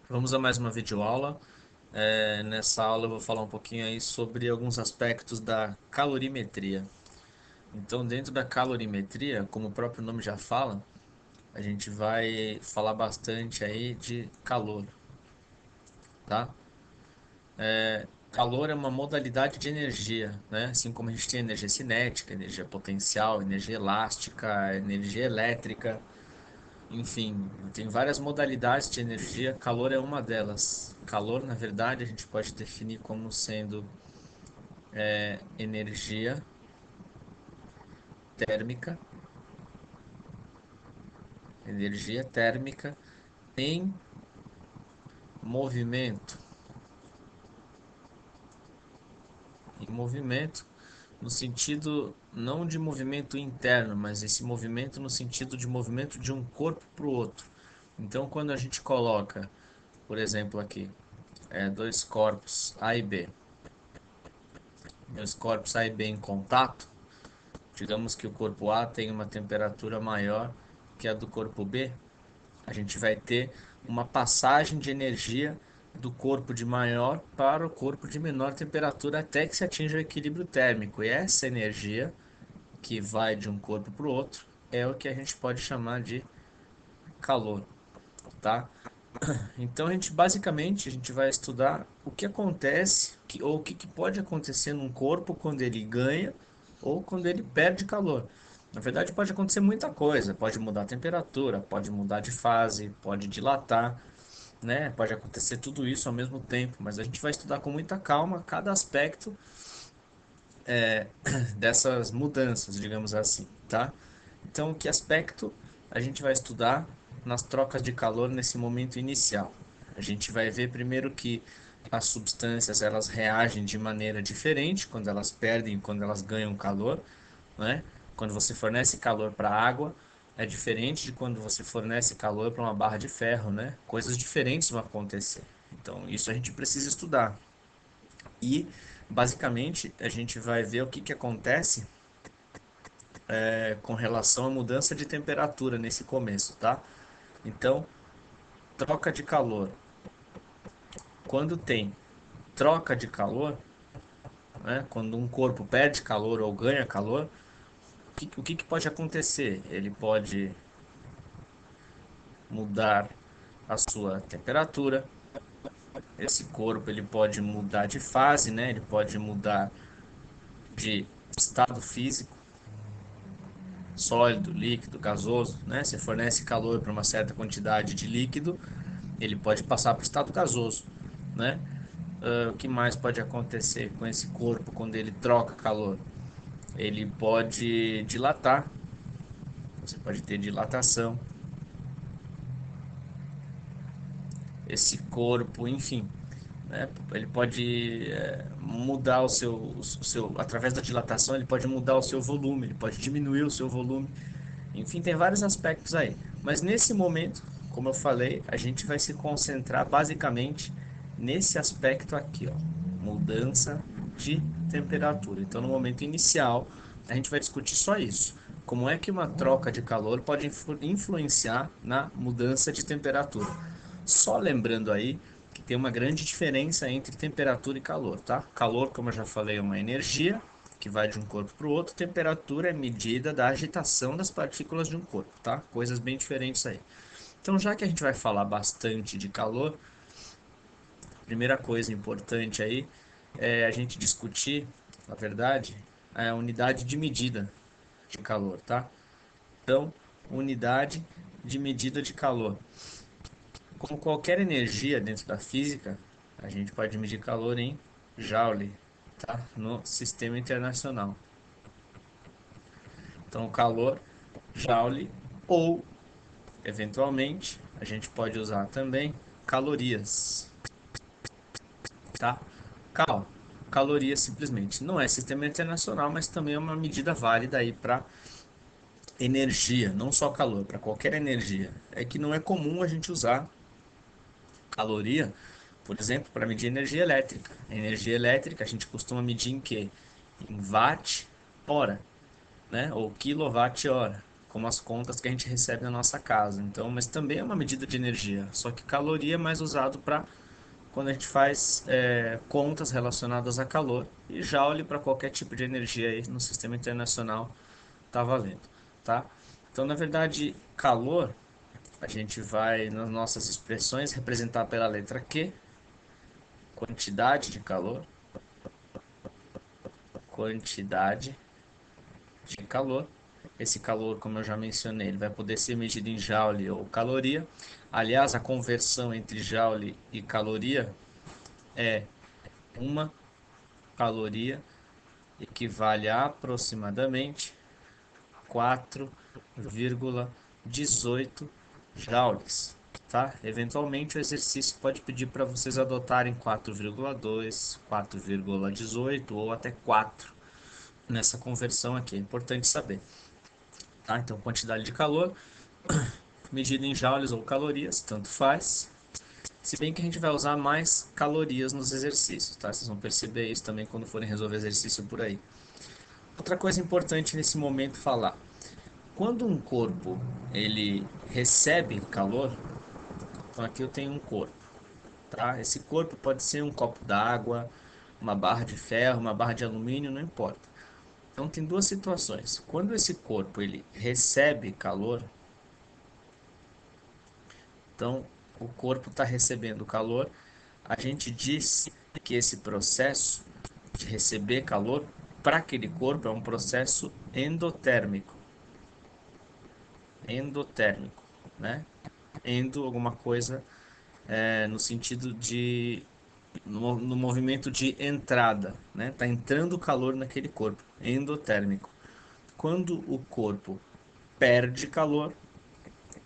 Vamos a mais uma videoaula. Nessa aula eu vou falar um pouquinho aí sobre alguns aspectos da calorimetria. Então, dentro da calorimetria, como o próprio nome já fala, a gente vai falar bastante aí de calor, tá? Calor é uma modalidade de energia, né? Assim como a gente tem energia cinética, energia potencial, energia elástica, energia elétrica. Enfim, tem várias modalidades de energia, calor é uma delas. Calor, na verdade, a gente pode definir como sendo energia térmica, energia térmica em movimento, em movimento no sentido não de movimento interno, mas esse movimento no sentido de movimento de um corpo para o outro. Então, quando a gente coloca, por exemplo, aqui, dois corpos A e B, dois corpos A e B em contato. Digamos que o corpo A tem uma temperatura maior que a do corpo B, a gente vai ter uma passagem de energia do corpo de maior para o corpo de menor temperatura até que se atinja o equilíbrio térmico. E essa energia que vai de um corpo para o outro é o que a gente pode chamar de calor, tá? Então a gente vai estudar o que acontece ou o que pode acontecer num corpo quando ele ganha ou quando ele perde calor. Na verdade, pode acontecer muita coisa. Pode mudar a temperatura, pode mudar de fase, pode dilatar, né? Pode acontecer tudo isso ao mesmo tempo. Mas a gente vai estudar com muita calma cada aspecto dessas mudanças, digamos assim, tá? Então, que aspecto a gente vai estudar nas trocas de calor nesse momento inicial? A gente vai ver primeiro que as substâncias elas reagem de maneira diferente quando elas perdem e quando elas ganham calor, né? Quando você fornece calor para a água, é diferente de quando você fornece calor para uma barra de ferro, né? Coisas diferentes vão acontecer. Então, isso a gente precisa estudar. E, basicamente, a gente vai ver o que acontece com relação à mudança de temperatura nesse começo, tá? Então, troca de calor. Quando tem troca de calor, né, quando um corpo perde calor ou ganha calor, o que pode acontecer? Ele pode mudar a sua temperatura. Esse corpo ele pode mudar de fase, né? Ele pode mudar de estado físico, sólido, líquido, gasoso, né? Você fornece calor para uma certa quantidade de líquido, ele pode passar para o estado gasoso, né? O que mais pode acontecer com esse corpo quando ele troca calor? Ele pode dilatar, você pode ter dilatação, esse corpo, enfim, né? Ele pode mudar através da dilatação, ele pode mudar o seu volume, ele pode diminuir o seu volume, enfim, tem vários aspectos aí. Mas nesse momento, como eu falei, a gente vai se concentrar basicamente nesse aspecto aqui, ó, mudança de temperatura. Então, no momento inicial, a gente vai discutir só isso. Como é que uma troca de calor pode influenciar na mudança de temperatura? Só lembrando aí que tem uma grande diferença entre temperatura e calor, tá? Calor, como eu já falei, é uma energia que vai de um corpo para o outro. Temperatura é medida da agitação das partículas de um corpo, tá? Coisas bem diferentes aí. Então, já que a gente vai falar bastante de calor, primeira coisa importante aí é a gente discutir, na verdade, a unidade de medida de calor, tá? Então, unidade de medida de calor. Como qualquer energia dentro da física, a gente pode medir calor em Joule, tá? No sistema internacional. Então, o calor, Joule, ou, eventualmente, a gente pode usar também calorias, tá? Calorias simplesmente. Não é sistema internacional, mas também é uma medida válida aí para energia, não só calor, para qualquer energia. É que não é comum a gente usar caloria, por exemplo, para medir energia elétrica. A energia elétrica a gente costuma medir em quê? Em watt hora, né? Ou quilowatt hora. como as contas que a gente recebe na nossa casa. Então, mas também é uma medida de energia, só que caloria é mais usado para quando a gente faz contas relacionadas a calor, e joule para qualquer tipo de energia aí no sistema internacional está valendo, tá? Então, na verdade, calor a gente vai nas nossas expressões representar pela letra Q, quantidade de calor, quantidade de calor. Esse calor, como eu já mencionei, ele vai poder ser medido em joule ou caloria. Aliás, a conversão entre joule e caloria é uma caloria equivale a aproximadamente 4,18 joules, tá? Eventualmente o exercício pode pedir para vocês adotarem 4,2, 4,18 ou até 4 nessa conversão aqui. É importante saber, tá? Então, quantidade de calor medida em joules ou calorias, tanto faz. Se bem que a gente vai usar mais calorias nos exercícios, tá? Vocês vão perceber isso também quando forem resolver exercício por aí. Outra coisa importante nesse momento falar. Quando um corpo ele recebe calor, então aqui eu tenho um corpo, tá? Esse corpo pode ser um copo d'água, uma barra de ferro, uma barra de alumínio, não importa. Então tem duas situações. Quando esse corpo ele recebe calor, então o corpo está recebendo calor, a gente diz que esse processo de receber calor para aquele corpo é um processo endotérmico. Endotérmico, né? Endo, alguma coisa no sentido de no movimento de entrada, né? Tá entrando calor naquele corpo, endotérmico. Quando o corpo perde calor,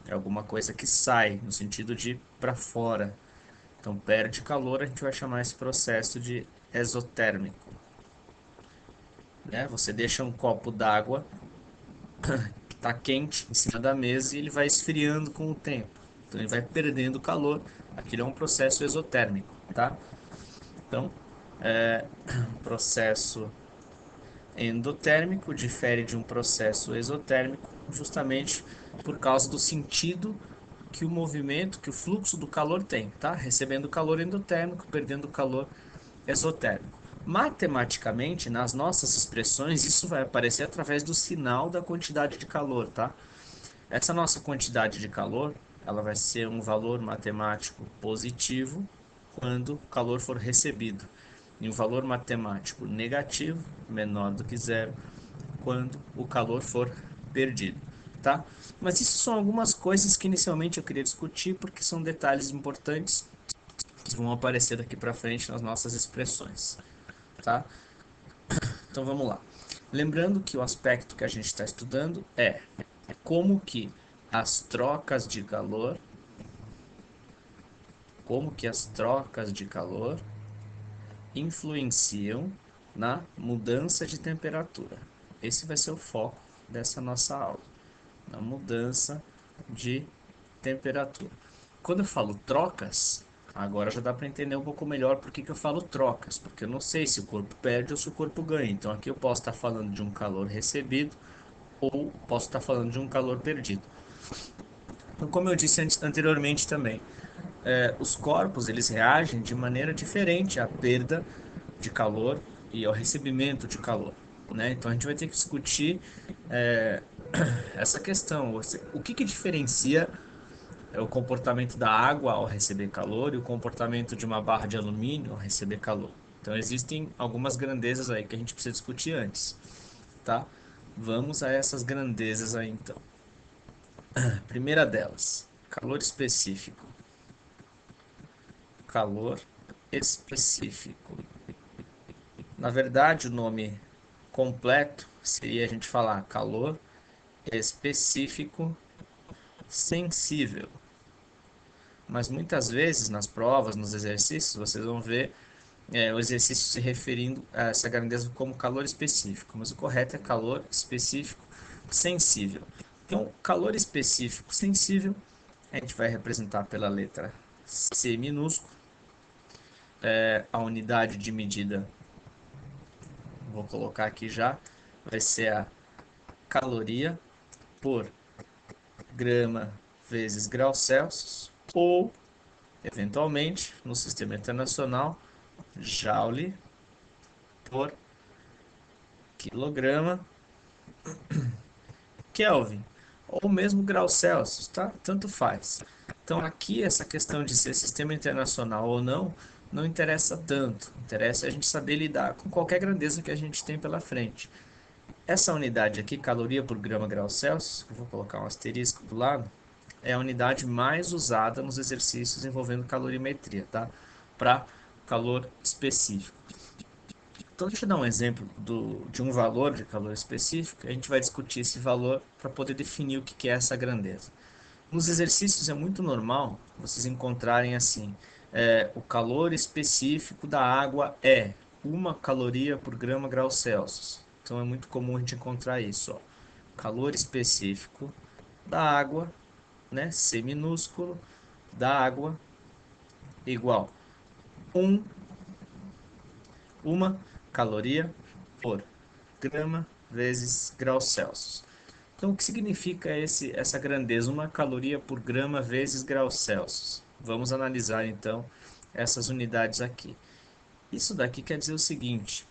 é alguma coisa que sai no sentido de para fora. Então perde calor, a gente vai chamar esse processo de exotérmico, né? Você deixa um copo d'água que está quente em cima da mesa e ele vai esfriando com o tempo. Então ele vai perdendo calor. Aquilo é um processo exotérmico, tá? Então, um processo endotérmico difere de um processo exotérmico justamente por causa do sentido que o movimento, que o fluxo do calor tem, tá? Recebendo calor endotérmico, perdendo calor exotérmico. Matematicamente, nas nossas expressões, isso vai aparecer através do sinal da quantidade de calor, tá? Essa nossa quantidade de calor, ela vai ser um valor matemático positivo quando o calor for recebido, e um valor matemático negativo, menor do que zero, quando o calor for perdido, tá? Mas isso são algumas coisas que inicialmente eu queria discutir porque são detalhes importantes que vão aparecer daqui para frente nas nossas expressões, tá? Então vamos lá. Lembrando que o aspecto que a gente está estudando é como que as trocas de calor, como que as trocas de calor influenciam na mudança de temperatura. Esse vai ser o foco dessa nossa aula, na mudança de temperatura. Quando eu falo trocas, agora já dá para entender um pouco melhor por que eu falo trocas, porque eu não sei se o corpo perde ou se o corpo ganha. Então aqui eu posso estar falando de um calor recebido ou posso estar falando de um calor perdido. Então, como eu disse anteriormente também, os corpos eles reagem de maneira diferente à perda de calor e ao recebimento de calor, né? Então a gente vai ter que discutir é, essa questão. O que diferencia o comportamento da água ao receber calor e o comportamento de uma barra de alumínio ao receber calor? Então existem algumas grandezas aí que a gente precisa discutir antes, tá? Vamos a essas grandezas aí então. A primeira delas, calor específico. Calor específico. Na verdade, o nome completo seria a gente falar calor específico sensível. Mas muitas vezes nas provas, nos exercícios, vocês vão ver o exercício se referindo a essa grandeza como calor específico. Mas o correto é calor específico sensível. Então, calor específico sensível a gente vai representar pela letra C minúsculo. A unidade de medida, vou colocar aqui já, vai ser a caloria por grama vezes graus Celsius, ou, eventualmente, no sistema internacional, joule por quilograma Kelvin, ou mesmo graus Celsius, tá? Tanto faz. Então aqui essa questão de ser sistema internacional ou não, não interessa tanto. Interessa a gente saber lidar com qualquer grandeza que a gente tem pela frente. Essa unidade aqui, caloria por grama grau Celsius, eu vou colocar um asterisco do lado, é a unidade mais usada nos exercícios envolvendo calorimetria, tá? Para calor específico. Então, deixa eu dar um exemplo de um valor de calor específico. A gente vai discutir esse valor para poder definir o que é essa grandeza. Nos exercícios é muito normal vocês encontrarem assim, o calor específico da água é 1 caloria por grama grau Celsius. Então é muito comum a gente encontrar isso, ó. Calor específico da água, né, C minúsculo, da água igual 1 caloria por grama vezes graus Celsius. Então, o que significa essa grandeza? 1 caloria por grama vezes graus Celsius. Vamos analisar, então, essas unidades aqui. Isso daqui quer dizer o seguinte,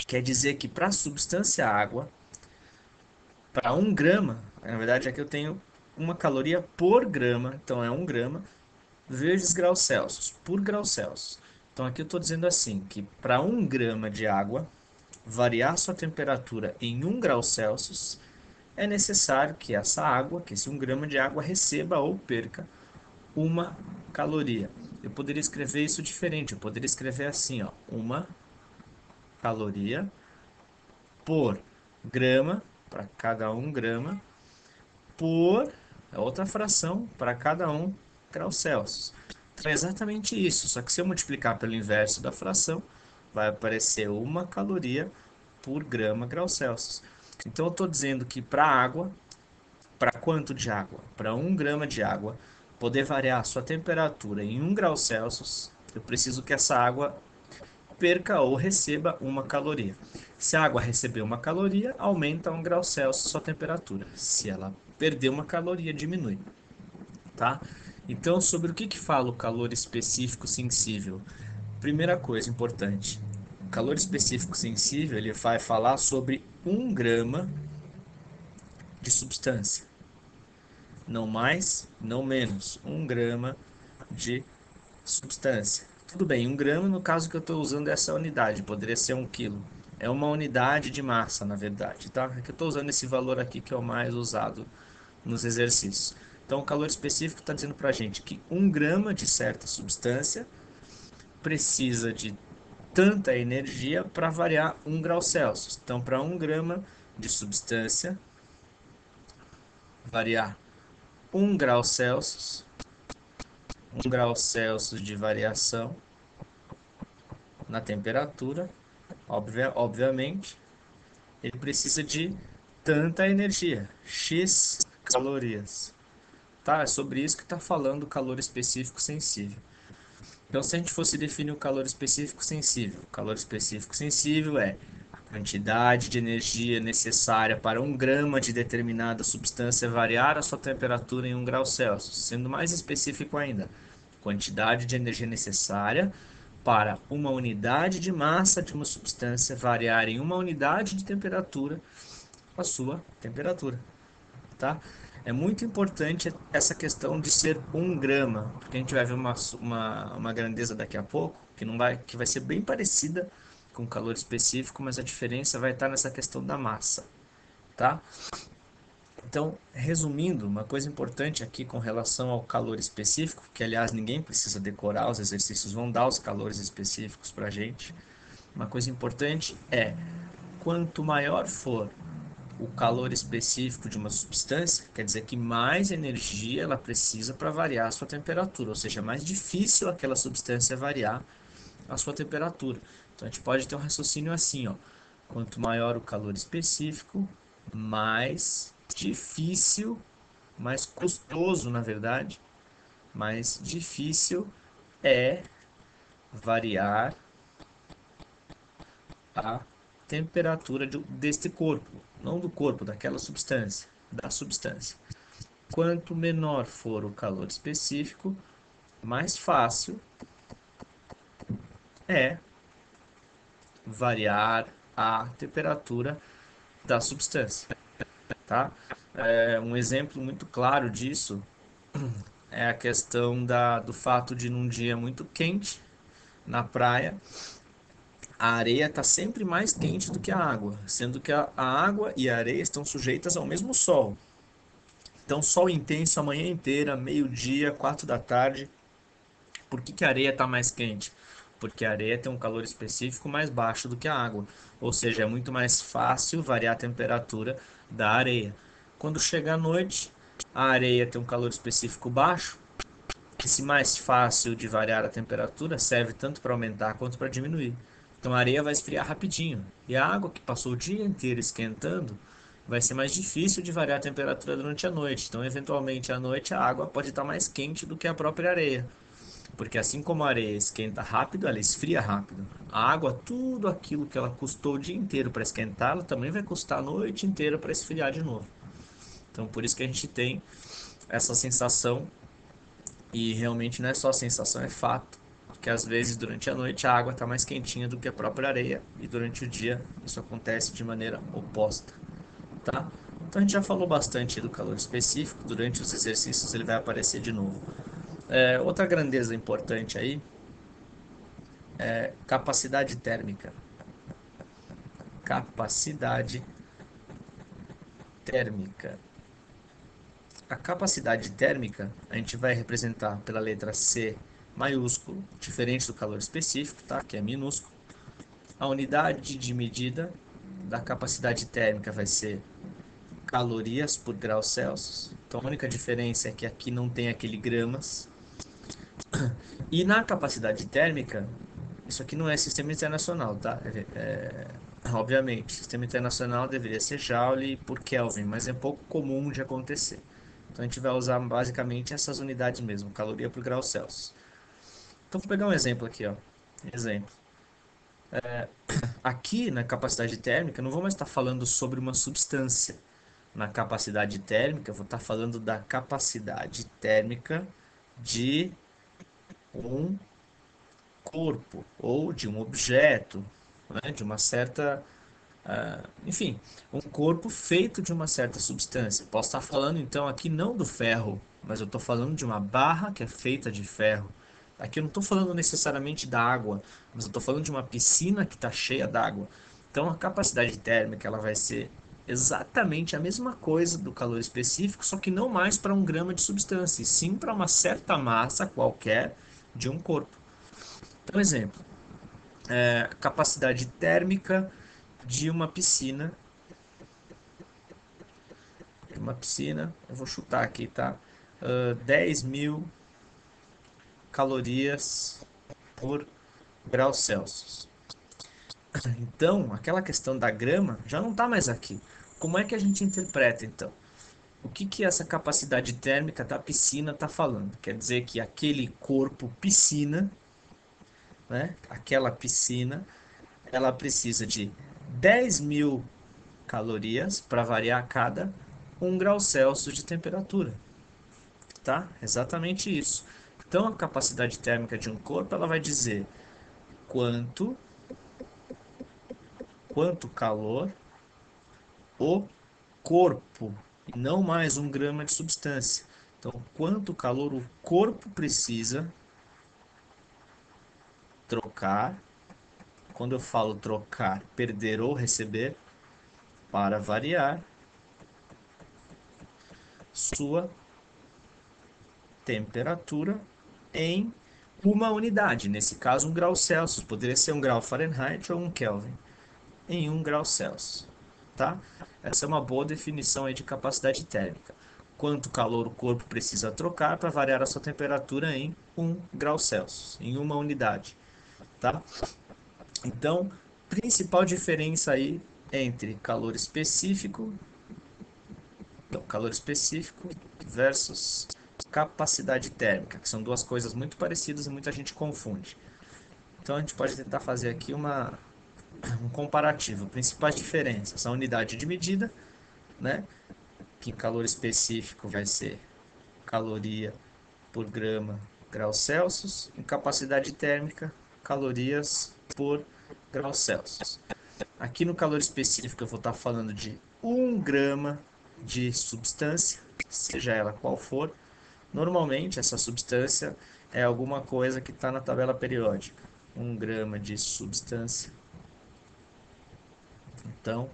quer dizer que para a substância água, para 1 grama, na verdade aqui eu tenho 1 caloria por grama, então é 1 grama, vezes graus Celsius, por graus Celsius. Então aqui eu estou dizendo assim, que para 1 grama de água, variar sua temperatura em 1 grau Celsius, é necessário que essa água, que esse 1 grama de água receba ou perca 1 caloria. Eu poderia escrever isso diferente, eu poderia escrever assim, ó, 1 caloria por grama, para cada 1 grama, por outra fração para cada 1 grau Celsius. Então é exatamente isso, só que se eu multiplicar pelo inverso da fração, vai aparecer 1 caloria por grama grau Celsius. Então eu estou dizendo que para água, para quanto de água? Para 1 grama de água, poder variar a sua temperatura em 1 grau Celsius, eu preciso que essa água perca ou receba 1 caloria. Se a água receber 1 caloria, aumenta 1 grau Celsius sua temperatura. Se ela perder 1 caloria, diminui. Tá? Então, sobre o que fala o calor específico sensível? Primeira coisa importante, o calor específico sensível ele vai falar sobre 1 grama de substância. Não mais, não menos. 1 grama de substância. Tudo bem, 1 grama no caso que eu estou usando essa unidade, poderia ser 1 quilo. É uma unidade de massa, na verdade, tá? É que eu estou usando esse valor aqui que é o mais usado nos exercícios. Então, o calor específico está dizendo para a gente que 1 grama de certa substância precisa de tanta energia para variar 1 grau Celsius. Então, para 1 grama de substância variar 1 grau Celsius, 1 grau Celsius de variação na temperatura, obviamente, ele precisa de tanta energia, X calorias. Tá? É sobre isso que está falando o calor específico sensível. Então, se a gente fosse definir o calor específico sensível é a quantidade de energia necessária para 1 grama de determinada substância variar a sua temperatura em 1 grau Celsius. Sendo mais específico ainda, quantidade de energia necessária para uma unidade de massa de uma substância variar em uma unidade de temperatura a sua temperatura, tá? É muito importante essa questão de ser 1 grama, porque a gente vai ver uma grandeza daqui a pouco, que vai ser bem parecida com o calor específico, mas a diferença vai estar nessa questão da massa, tá? Então, resumindo, uma coisa importante aqui com relação ao calor específico, que aliás ninguém precisa decorar, os exercícios vão dar os calores específicos para a gente. Uma coisa importante é, quanto maior for o calor específico de uma substância, quer dizer que mais energia ela precisa para variar a sua temperatura, ou seja, mais difícil aquela substância variar a sua temperatura. Então a gente pode ter um raciocínio assim, ó, quanto maior o calor específico, mais difícil, mais custoso, na verdade, mais difícil é variar a temperatura deste corpo, não do corpo, daquela substância, da substância. quanto menor for o calor específico, mais fácil é variar a temperatura da substância, tá? Um exemplo muito claro disso é a questão do fato de num dia muito quente na praia, a areia está sempre mais quente do que a água, sendo que a água e a areia estão sujeitas ao mesmo sol. Então, sol intenso a manhã inteira, meio-dia, 4 da tarde. Por que que a areia está mais quente? Porque a areia tem um calor específico mais baixo do que a água, ou seja, é muito mais fácil variar a temperatura da areia. Quando chega a noite, a areia tem um calor específico baixo. Esse mais fácil de variar a temperatura serve tanto para aumentar quanto para diminuir. Então a areia vai esfriar rapidinho. E a água que passou o dia inteiro esquentando vai ser mais difícil de variar a temperatura durante a noite. Então, eventualmente, à noite a água pode estar mais quente do que a própria areia. Porque assim como a areia esquenta rápido, ela esfria rápido. A água, tudo aquilo que ela custou o dia inteiro para esquentar, ela também vai custar a noite inteira para esfriar de novo. Então, por isso que a gente tem essa sensação, e realmente não é só sensação, é fato, que às vezes durante a noite a água está mais quentinha do que a própria areia, e durante o dia isso acontece de maneira oposta, tá? Então a gente já falou bastante do calor específico, durante os exercícios ele vai aparecer de novo. Outra grandeza importante aí é capacidade térmica. Capacidade térmica. A capacidade térmica a gente vai representar pela letra C maiúsculo, diferente do calor específico, tá? Que é minúsculo. A unidade de medida da capacidade térmica vai ser calorias por grau Celsius. Então a única diferença é que aqui não tem aquele gramas. E na capacidade térmica, isso aqui não é sistema internacional, tá? Obviamente, sistema internacional deveria ser Joule por Kelvin, mas é pouco comum de acontecer. Então a gente vai usar basicamente essas unidades mesmo, caloria por grau Celsius. Então vou pegar um exemplo aqui, ó. Exemplo. Aqui na capacidade térmica, não vou mais estar falando sobre uma substância. Na capacidade térmica, eu vou estar falando da capacidade térmica de um corpo ou de um objeto, né? De uma certa, enfim, um corpo feito de uma certa substância. Posso estar falando então aqui não do ferro, mas eu estou falando de uma barra que é feita de ferro. Aqui eu não estou falando necessariamente da água, mas eu estou falando de uma piscina que está cheia d'água. Então a capacidade térmica ela vai ser exatamente a mesma coisa do calor específico, só que não mais para 1 grama de substância, e sim para uma certa massa qualquer de um corpo. Então, exemplo, capacidade térmica de uma piscina. Eu vou chutar aqui, tá? 10.000 calorias por grau Celsius. Então, aquela questão da grama já não está mais aqui. Como é que a gente interpreta, então? O que que essa capacidade térmica da piscina está falando? Quer dizer que aquele corpo piscina, né? Aquela piscina, ela precisa de 10.000 calorias para variar a cada 1 grau Celsius de temperatura, tá? Exatamente isso. Então, a capacidade térmica de um corpo, ela vai dizer quanto, quanto calor o corpo, e não mais 1 grama de substância. Então, quanto calor o corpo precisa trocar, quando eu falo trocar, perder ou receber, para variar sua temperatura em uma unidade, nesse caso 1 grau Celsius, poderia ser 1 grau Fahrenheit ou 1 Kelvin, em 1 grau Celsius, tá? Essa é uma boa definição aí de capacidade térmica. Quanto calor o corpo precisa trocar para variar a sua temperatura em 1 grau Celsius, em uma unidade, tá? Então, principal diferença aí entre calor específico versus capacidade térmica, que são duas coisas muito parecidas e muita gente confunde. Então a gente pode tentar fazer aqui um comparativo. Principais diferenças: a unidade de medida, né? que em calor específico vai ser caloria por grama graus Celsius, em capacidade térmica, calorias por graus Celsius. Aqui no calor específico eu vou estar falando de 1 grama de substância, seja ela qual for. Normalmente essa substância é alguma coisa que está na tabela periódica. 1 grama de substância. Então,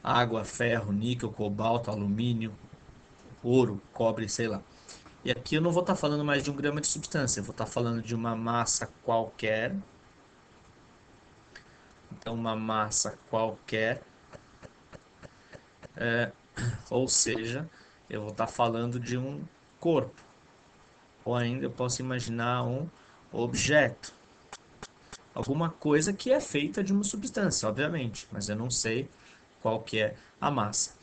água, ferro, níquel, cobalto, alumínio, ouro, cobre, sei lá. E aqui eu não vou estar falando mais de 1 grama de substância, eu vou estar falando de uma massa qualquer. Então, uma massa qualquer, ou seja, eu vou estar falando de um corpo. Ou ainda eu posso imaginar um objeto. Alguma coisa que é feita de uma substância, obviamente, mas eu não sei qual que é a massa.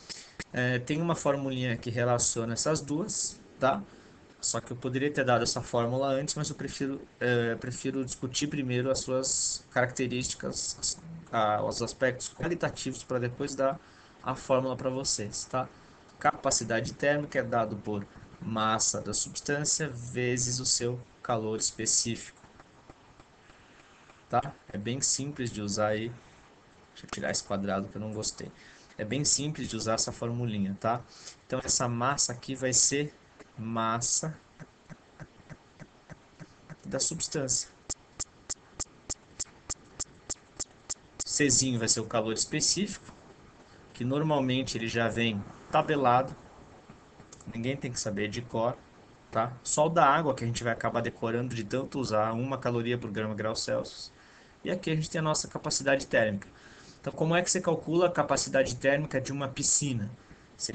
Tem uma formulinha que relaciona essas duas, tá? Só que eu poderia ter dado essa fórmula antes, mas eu prefiro discutir primeiro as suas características, os aspectos qualitativos, para depois dar a fórmula para vocês, tá? Capacidade térmica é dado por massa da substância vezes o seu calor específico, tá? É bem simples de usar aí. Deixa eu tirar esse quadrado que eu não gostei. É bem simples de usar essa formulinha, tá? Então essa massa aqui vai ser massa da substância. Czinho vai ser o calor específico, que normalmente ele já vem tabelado. Ninguém tem que saber de cor, tá? Só o da água que a gente vai acabar decorando de tanto usar 1 caloria por grama grau Celsius. E aqui a gente tem a nossa capacidade térmica. Então, como é que você calcula a capacidade térmica de uma piscina? Você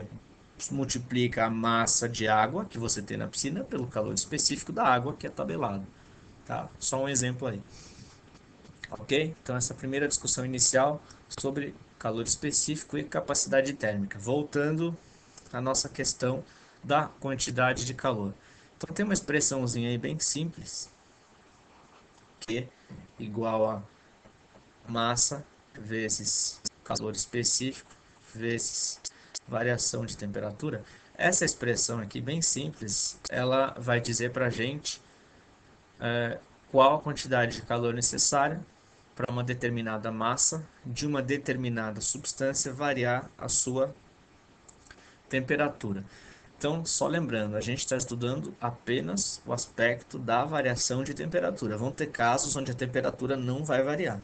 multiplica a massa de água que você tem na piscina pelo calor específico da água, que é tabelado, tá? Só um exemplo aí. Ok? Então, essa primeira discussão inicial sobre calor específico e capacidade térmica. Voltando à nossa questão da quantidade de calor. Então, tem uma expressãozinha aí bem simples, que é igual a massa vezes calor específico vezes variação de temperatura. Essa expressão aqui, bem simples, ela vai dizer para a gente qual a quantidade de calor necessária para uma determinada massa de uma determinada substância variar a sua temperatura. Então, só lembrando, a gente está estudando apenas o aspecto da variação de temperatura. Vão ter casos onde a temperatura não vai variar.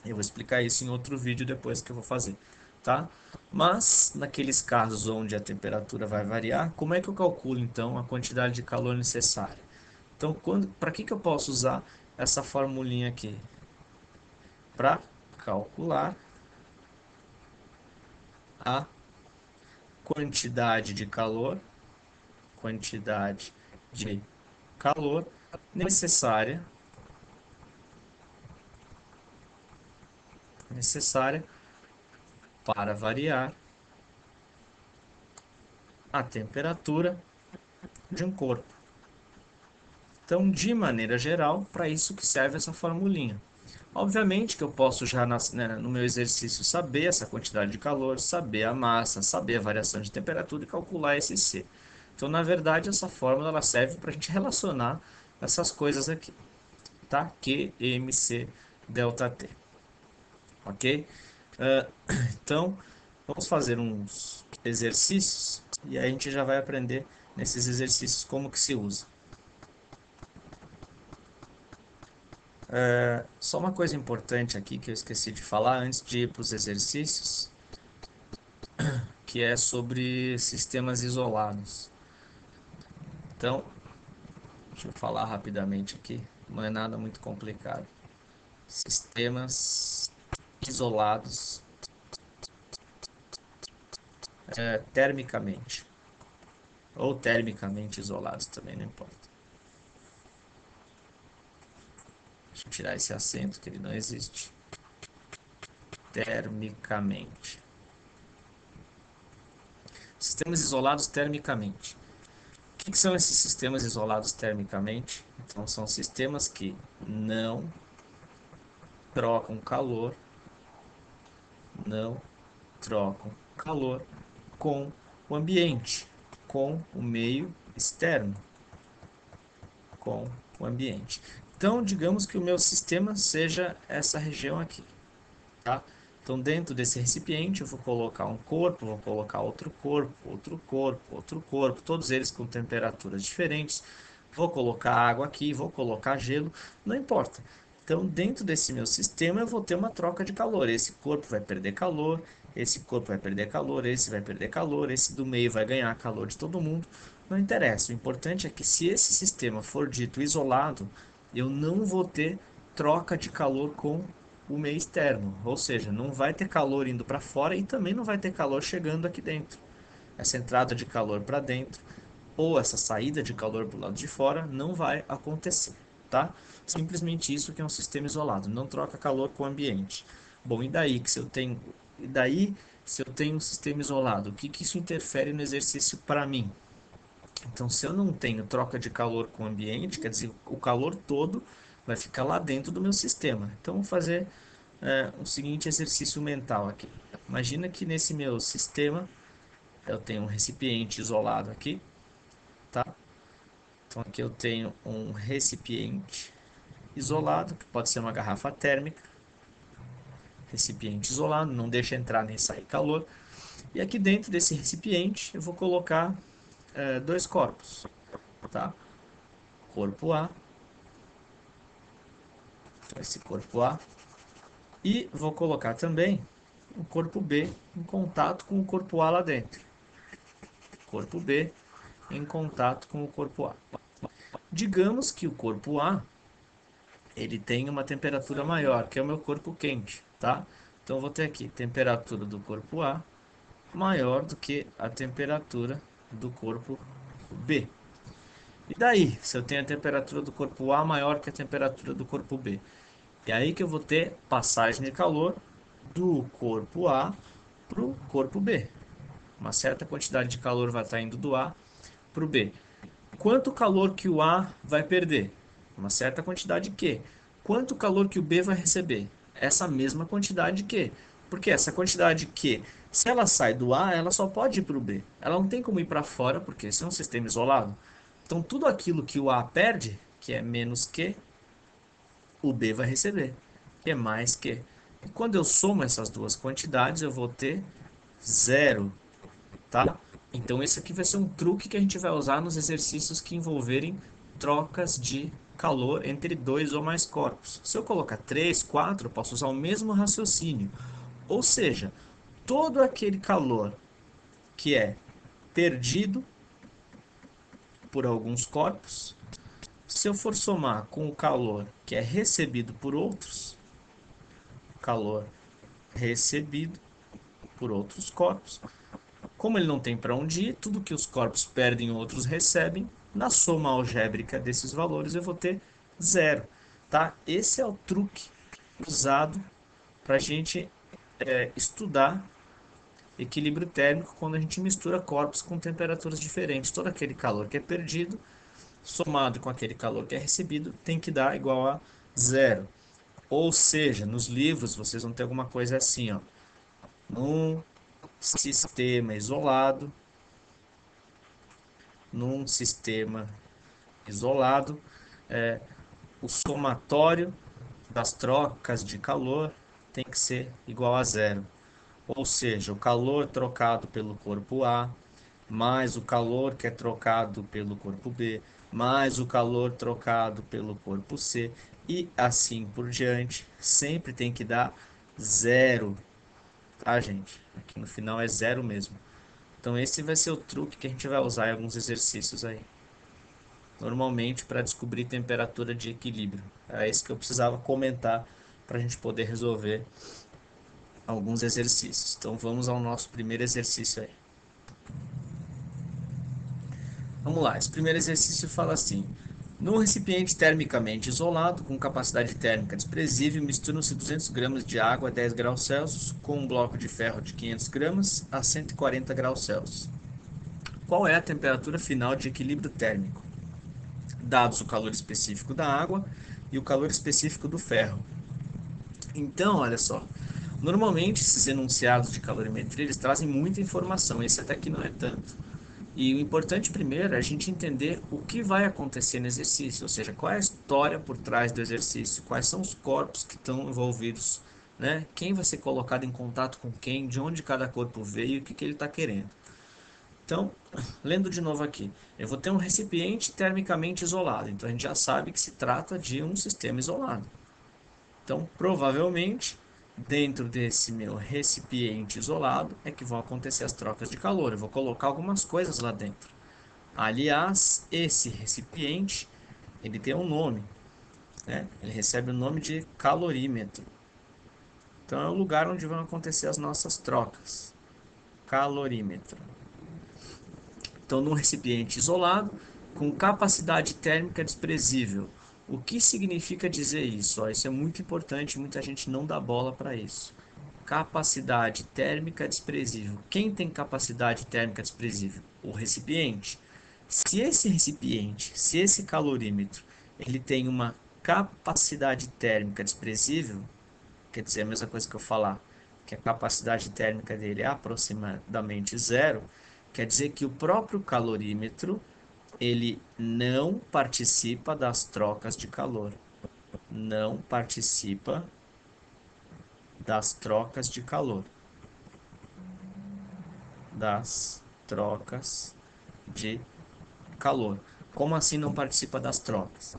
Eu vou explicar isso em outro vídeo depois que eu vou fazer, tá? Mas, naqueles casos onde a temperatura vai variar, como é que eu calculo, então, a quantidade de calor necessária? Então, para que eu posso usar essa formulinha aqui? Para calcular a quantidade de calor, quantidade de calor necessária para variar a temperatura de um corpo. Então, de maneira geral, para isso que serve essa formulinha. Obviamente que eu posso já no meu exercício saber essa quantidade de calor, saber a massa, saber a variação de temperatura e calcular esse C. Então, na verdade, essa fórmula ela serve para a gente relacionar essas coisas aqui, tá? Q, M, C, delta T. Ok? Ah, então, vamos fazer uns exercícios e aí a gente já vai aprender nesses exercícios como que se usa. Só uma coisa importante aqui que eu esqueci de falar antes de ir para os exercícios, que é sobre sistemas isolados. Então, deixa eu falar rapidamente aqui, não é nada muito complicado. Sistemas isolados termicamente, ou termicamente isolados também, não importa. Deixa eu tirar esse acento que ele não existe. Termicamente. Sistemas isolados termicamente. O que são esses sistemas isolados termicamente? Então, são sistemas que não trocam calor, não trocam calor com o ambiente com o meio externo, com o ambiente. Então, digamos que o meu sistema seja essa região aqui, tá? Então, dentro desse recipiente, eu vou colocar um corpo, vou colocar outro corpo, outro corpo, outro corpo, todos eles com temperaturas diferentes. Vou colocar água aqui, vou colocar gelo, não importa. Então, dentro desse meu sistema, eu vou ter uma troca de calor. Esse corpo vai perder calor, esse corpo vai perder calor, esse vai perder calor, esse do meio vai ganhar calor de todo mundo. Não interessa. O importante é que se esse sistema for dito isolado, eu não vou ter troca de calor com o meio externo, ou seja, não vai ter calor indo para fora e também não vai ter calor chegando aqui dentro. Essa entrada de calor para dentro ou essa saída de calor para o lado de fora não vai acontecer, tá? Simplesmente isso que é um sistema isolado, não troca calor com o ambiente. Bom, e daí se eu tenho um sistema isolado, o que que isso interfere no exercício para mim? Então, se eu não tenho troca de calor com o ambiente, quer dizer, o calor todo vai ficar lá dentro do meu sistema. Então, vou fazer o seguinte exercício mental aqui. Imagina que nesse meu sistema eu tenho um recipiente isolado aqui, tá? Então, aqui eu tenho um recipiente isolado, que pode ser uma garrafa térmica, recipiente isolado, não deixa entrar nem sair calor. E aqui dentro desse recipiente eu vou colocar dois corpos, tá? Corpo A, esse corpo A, e vou colocar também o corpo B em contato com o corpo A lá dentro. Corpo B em contato com o corpo A. Digamos que o corpo A ele tem uma temperatura maior, que é o meu corpo quente, tá? Então vou ter aqui temperatura do corpo A maior do que a temperatura do corpo B. E daí, se eu tenho a temperatura do corpo A maior que a temperatura do corpo B? É aí que eu vou ter passagem de calor do corpo A para o corpo B. Uma certa quantidade de calor vai estar indo do A para o B. Quanto calor que o A vai perder? Uma certa quantidade Q. Quanto calor que o B vai receber? Essa mesma quantidade Q. Porque essa quantidade Q, se ela sai do A, ela só pode ir para o B. Ela não tem como ir para fora, porque esse é um sistema isolado. Então, tudo aquilo que o A perde, que é menos Q, o B vai receber, que é mais Q. E quando eu somo essas duas quantidades, eu vou ter zero, tá? Então esse aqui vai ser um truque que a gente vai usar nos exercícios que envolverem trocas de calor entre dois ou mais corpos. Se eu colocar 3, 4, eu posso usar o mesmo raciocínio. Ou seja, todo aquele calor que é perdido por alguns corpos, se eu for somar com o calor que é recebido por outros, calor recebido por outros corpos, como ele não tem para onde ir, tudo que os corpos perdem, outros recebem, na soma algébrica desses valores eu vou ter zero, tá? Esse é o truque usado para a gente estudar equilíbrio térmico quando a gente mistura corpos com temperaturas diferentes. Todo aquele calor que é perdido, somado com aquele calor que é recebido, tem que dar igual a zero. Ou seja, nos livros vocês vão ter alguma coisa assim, ó. Num sistema isolado, num sistema isolado, é, o somatório das trocas de calor tem que ser igual a zero. Ou seja, o calor trocado pelo corpo A, mais o calor que é trocado pelo corpo B, mais o calor trocado pelo corpo C, e assim por diante, sempre tem que dar zero, tá, gente? Aqui no final é zero mesmo. Então esse vai ser o truque que a gente vai usar em alguns exercícios aí. Normalmente para descobrir temperatura de equilíbrio. É isso que eu precisava comentar para a gente poder resolver alguns exercícios. Então vamos ao nosso primeiro exercício aí. Vamos lá, esse primeiro exercício fala assim: num recipiente termicamente isolado, com capacidade térmica desprezível, misturam-se 200 gramas de água a 10 graus Celsius com um bloco de ferro de 500 gramas a 140 graus Celsius. Qual é a temperatura final de equilíbrio térmico? Dados o calor específico da água e o calor específico do ferro. Então, olha só, Normalmente, esses enunciados de calorimetria, eles trazem muita informação, esse até que não é tanto. E o importante primeiro é a gente entender o que vai acontecer no exercício, ou seja, qual é a história por trás do exercício, quais são os corpos que estão envolvidos, né? Quem vai ser colocado em contato com quem, de onde cada corpo veio e o que, que ele está querendo. Então, lendo de novo aqui, eu vou ter um recipiente termicamente isolado, então a gente já sabe que se trata de um sistema isolado. Então, provavelmente, dentro desse meu recipiente isolado é que vão acontecer as trocas de calor. Eu vou colocar algumas coisas lá dentro. Aliás, esse recipiente, ele tem um nome, né? Ele recebe o nome de calorímetro. Então, é o lugar onde vão acontecer as nossas trocas. Calorímetro. Então, num recipiente isolado, com capacidade térmica desprezível. O que significa dizer isso? Ó, isso é muito importante, muita gente não dá bola para isso. Capacidade térmica desprezível. Quem tem capacidade térmica desprezível? O recipiente. Se esse recipiente, se esse calorímetro, ele tem uma capacidade térmica desprezível, quer dizer a mesma coisa que eu falar, que a capacidade térmica dele é aproximadamente zero, quer dizer que o próprio calorímetro ele não participa das trocas de calor. Não participa das trocas de calor. Das trocas de calor. Como assim não participa das trocas?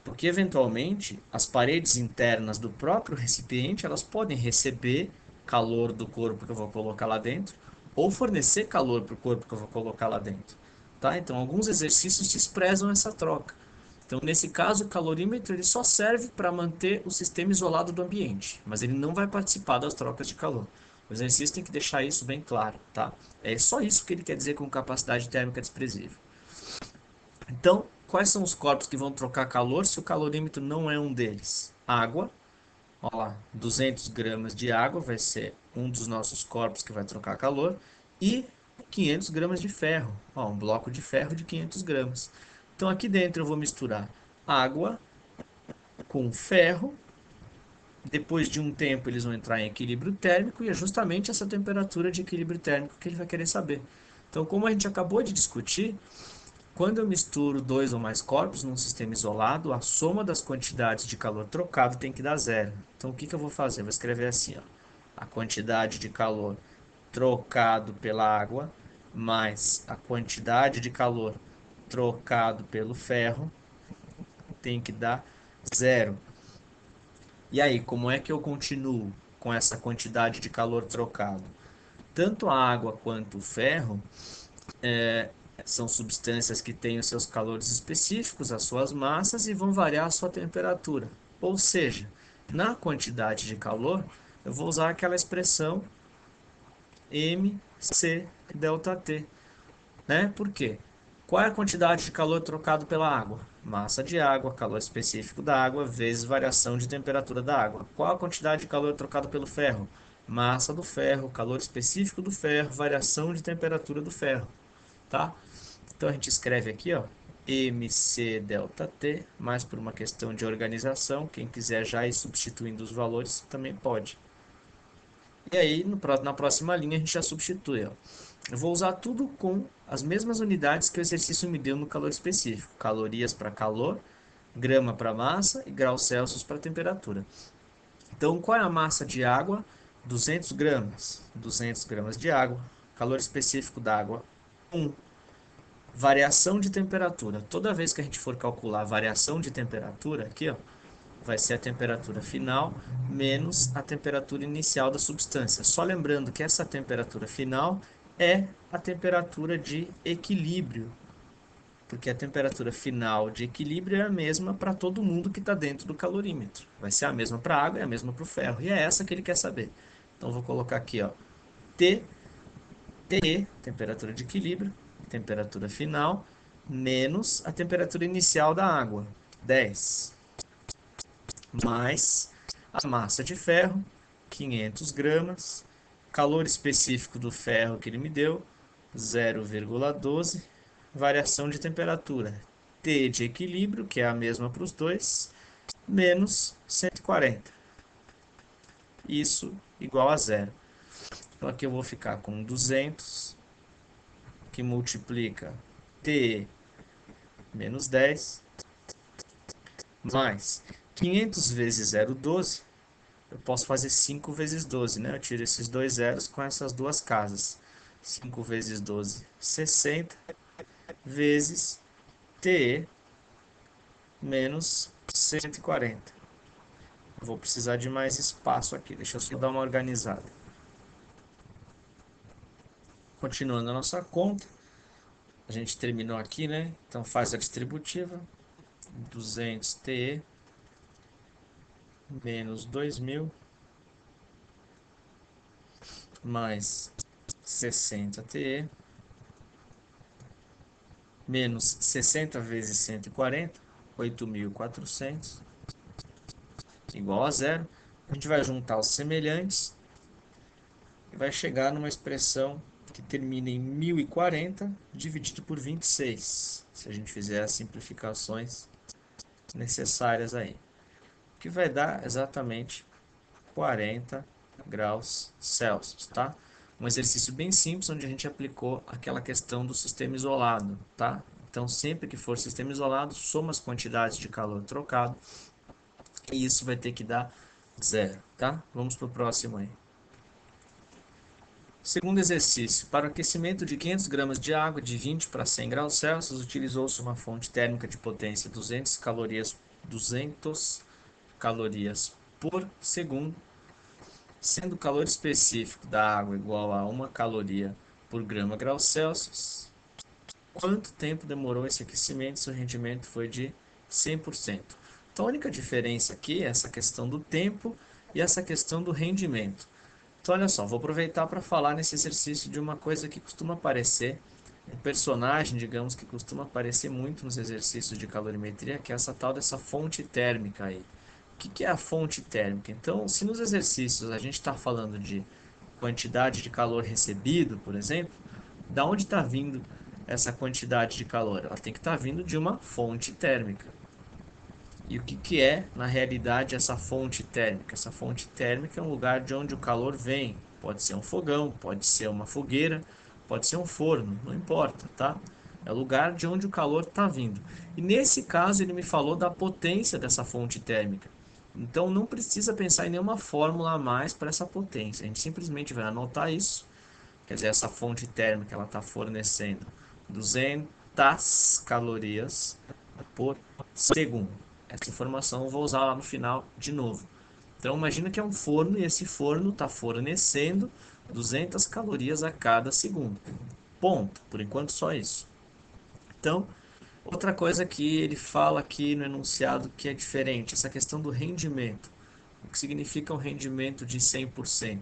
Porque eventualmente as paredes internas do próprio recipiente elas podem receber calor do corpo que eu vou colocar lá dentro ou fornecer calor para o corpo que eu vou colocar lá dentro, tá? Então alguns exercícios desprezam essa troca. Então nesse caso o calorímetro ele só serve para manter o sistema isolado do ambiente, mas ele não vai participar das trocas de calor. O exercício tem que deixar isso bem claro, tá? É só isso que ele quer dizer com capacidade térmica desprezível. Então, quais são os corpos que vão trocar calor se o calorímetro não é um deles? Água, ó lá, 200 gramas de água vai ser um dos nossos corpos que vai trocar calor, e 500 gramas de ferro, ó, um bloco de ferro de 500 gramas. Então, aqui dentro eu vou misturar água com ferro, depois de um tempo eles vão entrar em equilíbrio térmico, e é justamente essa temperatura de equilíbrio térmico que ele vai querer saber. Então, como a gente acabou de discutir, quando eu misturo dois ou mais corpos num sistema isolado, a soma das quantidades de calor trocado tem que dar zero. Então, o que que eu vou fazer? Eu vou escrever assim, ó, a quantidade de calor trocado pela água mais a quantidade de calor trocado pelo ferro tem que dar zero. E aí, como é que eu continuo com essa quantidade de calor trocado? Tanto a água quanto o ferro são substâncias que têm os seus calores específicos, as suas massas e vão variar a sua temperatura. Ou seja, na quantidade de calor, eu vou usar aquela expressão mc ΔT, né? Por quê? Qual é a quantidade de calor trocado pela água? Massa de água, calor específico da água, vezes variação de temperatura da água. Qual a quantidade de calor trocado pelo ferro? Massa do ferro, calor específico do ferro, variação de temperatura do ferro, tá? Então a gente escreve aqui, ó, mc ΔT, mas por uma questão de organização, quem quiser já ir substituindo os valores também pode. E aí, na próxima linha, a gente já substitui, ó. Eu vou usar tudo com as mesmas unidades que o exercício me deu no calor específico. Calorias para calor, grama para massa e graus Celsius para temperatura. Então, qual é a massa de água? 200 gramas. 200 gramas de água. Calor específico da água, 1. Variação de temperatura. Toda vez que a gente for calcular a variação de temperatura, aqui, ó, vai ser a temperatura final menos a temperatura inicial da substância. Só lembrando que essa temperatura final é a temperatura de equilíbrio, porque a temperatura final de equilíbrio é a mesma para todo mundo que está dentro do calorímetro. Vai ser a mesma para a água e a mesma para o ferro. E é essa que ele quer saber. Então, vou colocar aqui, ó, T, TE, temperatura de equilíbrio, temperatura final, menos a temperatura inicial da água, 10, mais a massa de ferro, 500 gramas, calor específico do ferro que ele me deu, 0,12, variação de temperatura, T de equilíbrio, que é a mesma para os dois, menos 140. Isso igual a zero. Então aqui eu vou ficar com 200, que multiplica TE menos 10, mais 500 vezes 0,12. Eu posso fazer 5 vezes 12, né? Eu tiro esses dois zeros com essas duas casas. 5 vezes 12, 60, vezes TE menos 140. Vou precisar de mais espaço aqui. Deixa eu só dar uma organizada. Continuando a nossa conta. A gente terminou aqui, né? Então faz a distributiva. 200 TE menos 2000 mais 60 TE menos 60 vezes 140, 8.400, igual a zero. A gente vai juntar os semelhantes e vai chegar numa expressão que termina em 1040 dividido por 26, se a gente fizer as simplificações necessárias aí, que vai dar exatamente 40 graus Celsius, tá? Um exercício bem simples onde a gente aplicou aquela questão do sistema isolado, tá? Então, sempre que for sistema isolado, soma as quantidades de calor trocado e isso vai ter que dar zero, tá? Vamos para o próximo aí. Segundo exercício, para o aquecimento de 500 gramas de água de 20 para 100 graus Celsius, utilizou-se uma fonte térmica de potência 200 calorias por segundo, sendo o calor específico da água igual a 1 caloria por grama grau Celsius. Quanto tempo demorou esse aquecimento? Seu rendimento foi de 100%. Então, a única diferença aqui é essa questão do tempo e essa questão do rendimento. Então, olha só, vou aproveitar para falar nesse exercício de uma coisa que costuma aparecer, um personagem, digamos, que costuma aparecer muito nos exercícios de calorimetria, que é essa tal dessa fonte térmica aí. O que é a fonte térmica? Então, se nos exercícios a gente está falando de quantidade de calor recebido, por exemplo, da onde está vindo essa quantidade de calor? Ela tem que estar vindo de uma fonte térmica. E o que é, na realidade, essa fonte térmica? Essa fonte térmica é um lugar de onde o calor vem. Pode ser um fogão, pode ser uma fogueira, pode ser um forno, não importa, tá? É o lugar de onde o calor está vindo. E nesse caso, ele me falou da potência dessa fonte térmica. Então, não precisa pensar em nenhuma fórmula a mais para essa potência. A gente simplesmente vai anotar isso. Quer dizer, essa fonte térmica ela está fornecendo 200 calorias por segundo. Essa informação eu vou usar lá no final de novo. Então imagina que é um forno e esse forno está fornecendo 200 calorias a cada segundo. Ponto. Por enquanto só isso. Então, outra coisa que ele fala aqui no enunciado que é diferente, essa questão do rendimento. O que significa um rendimento de 100%?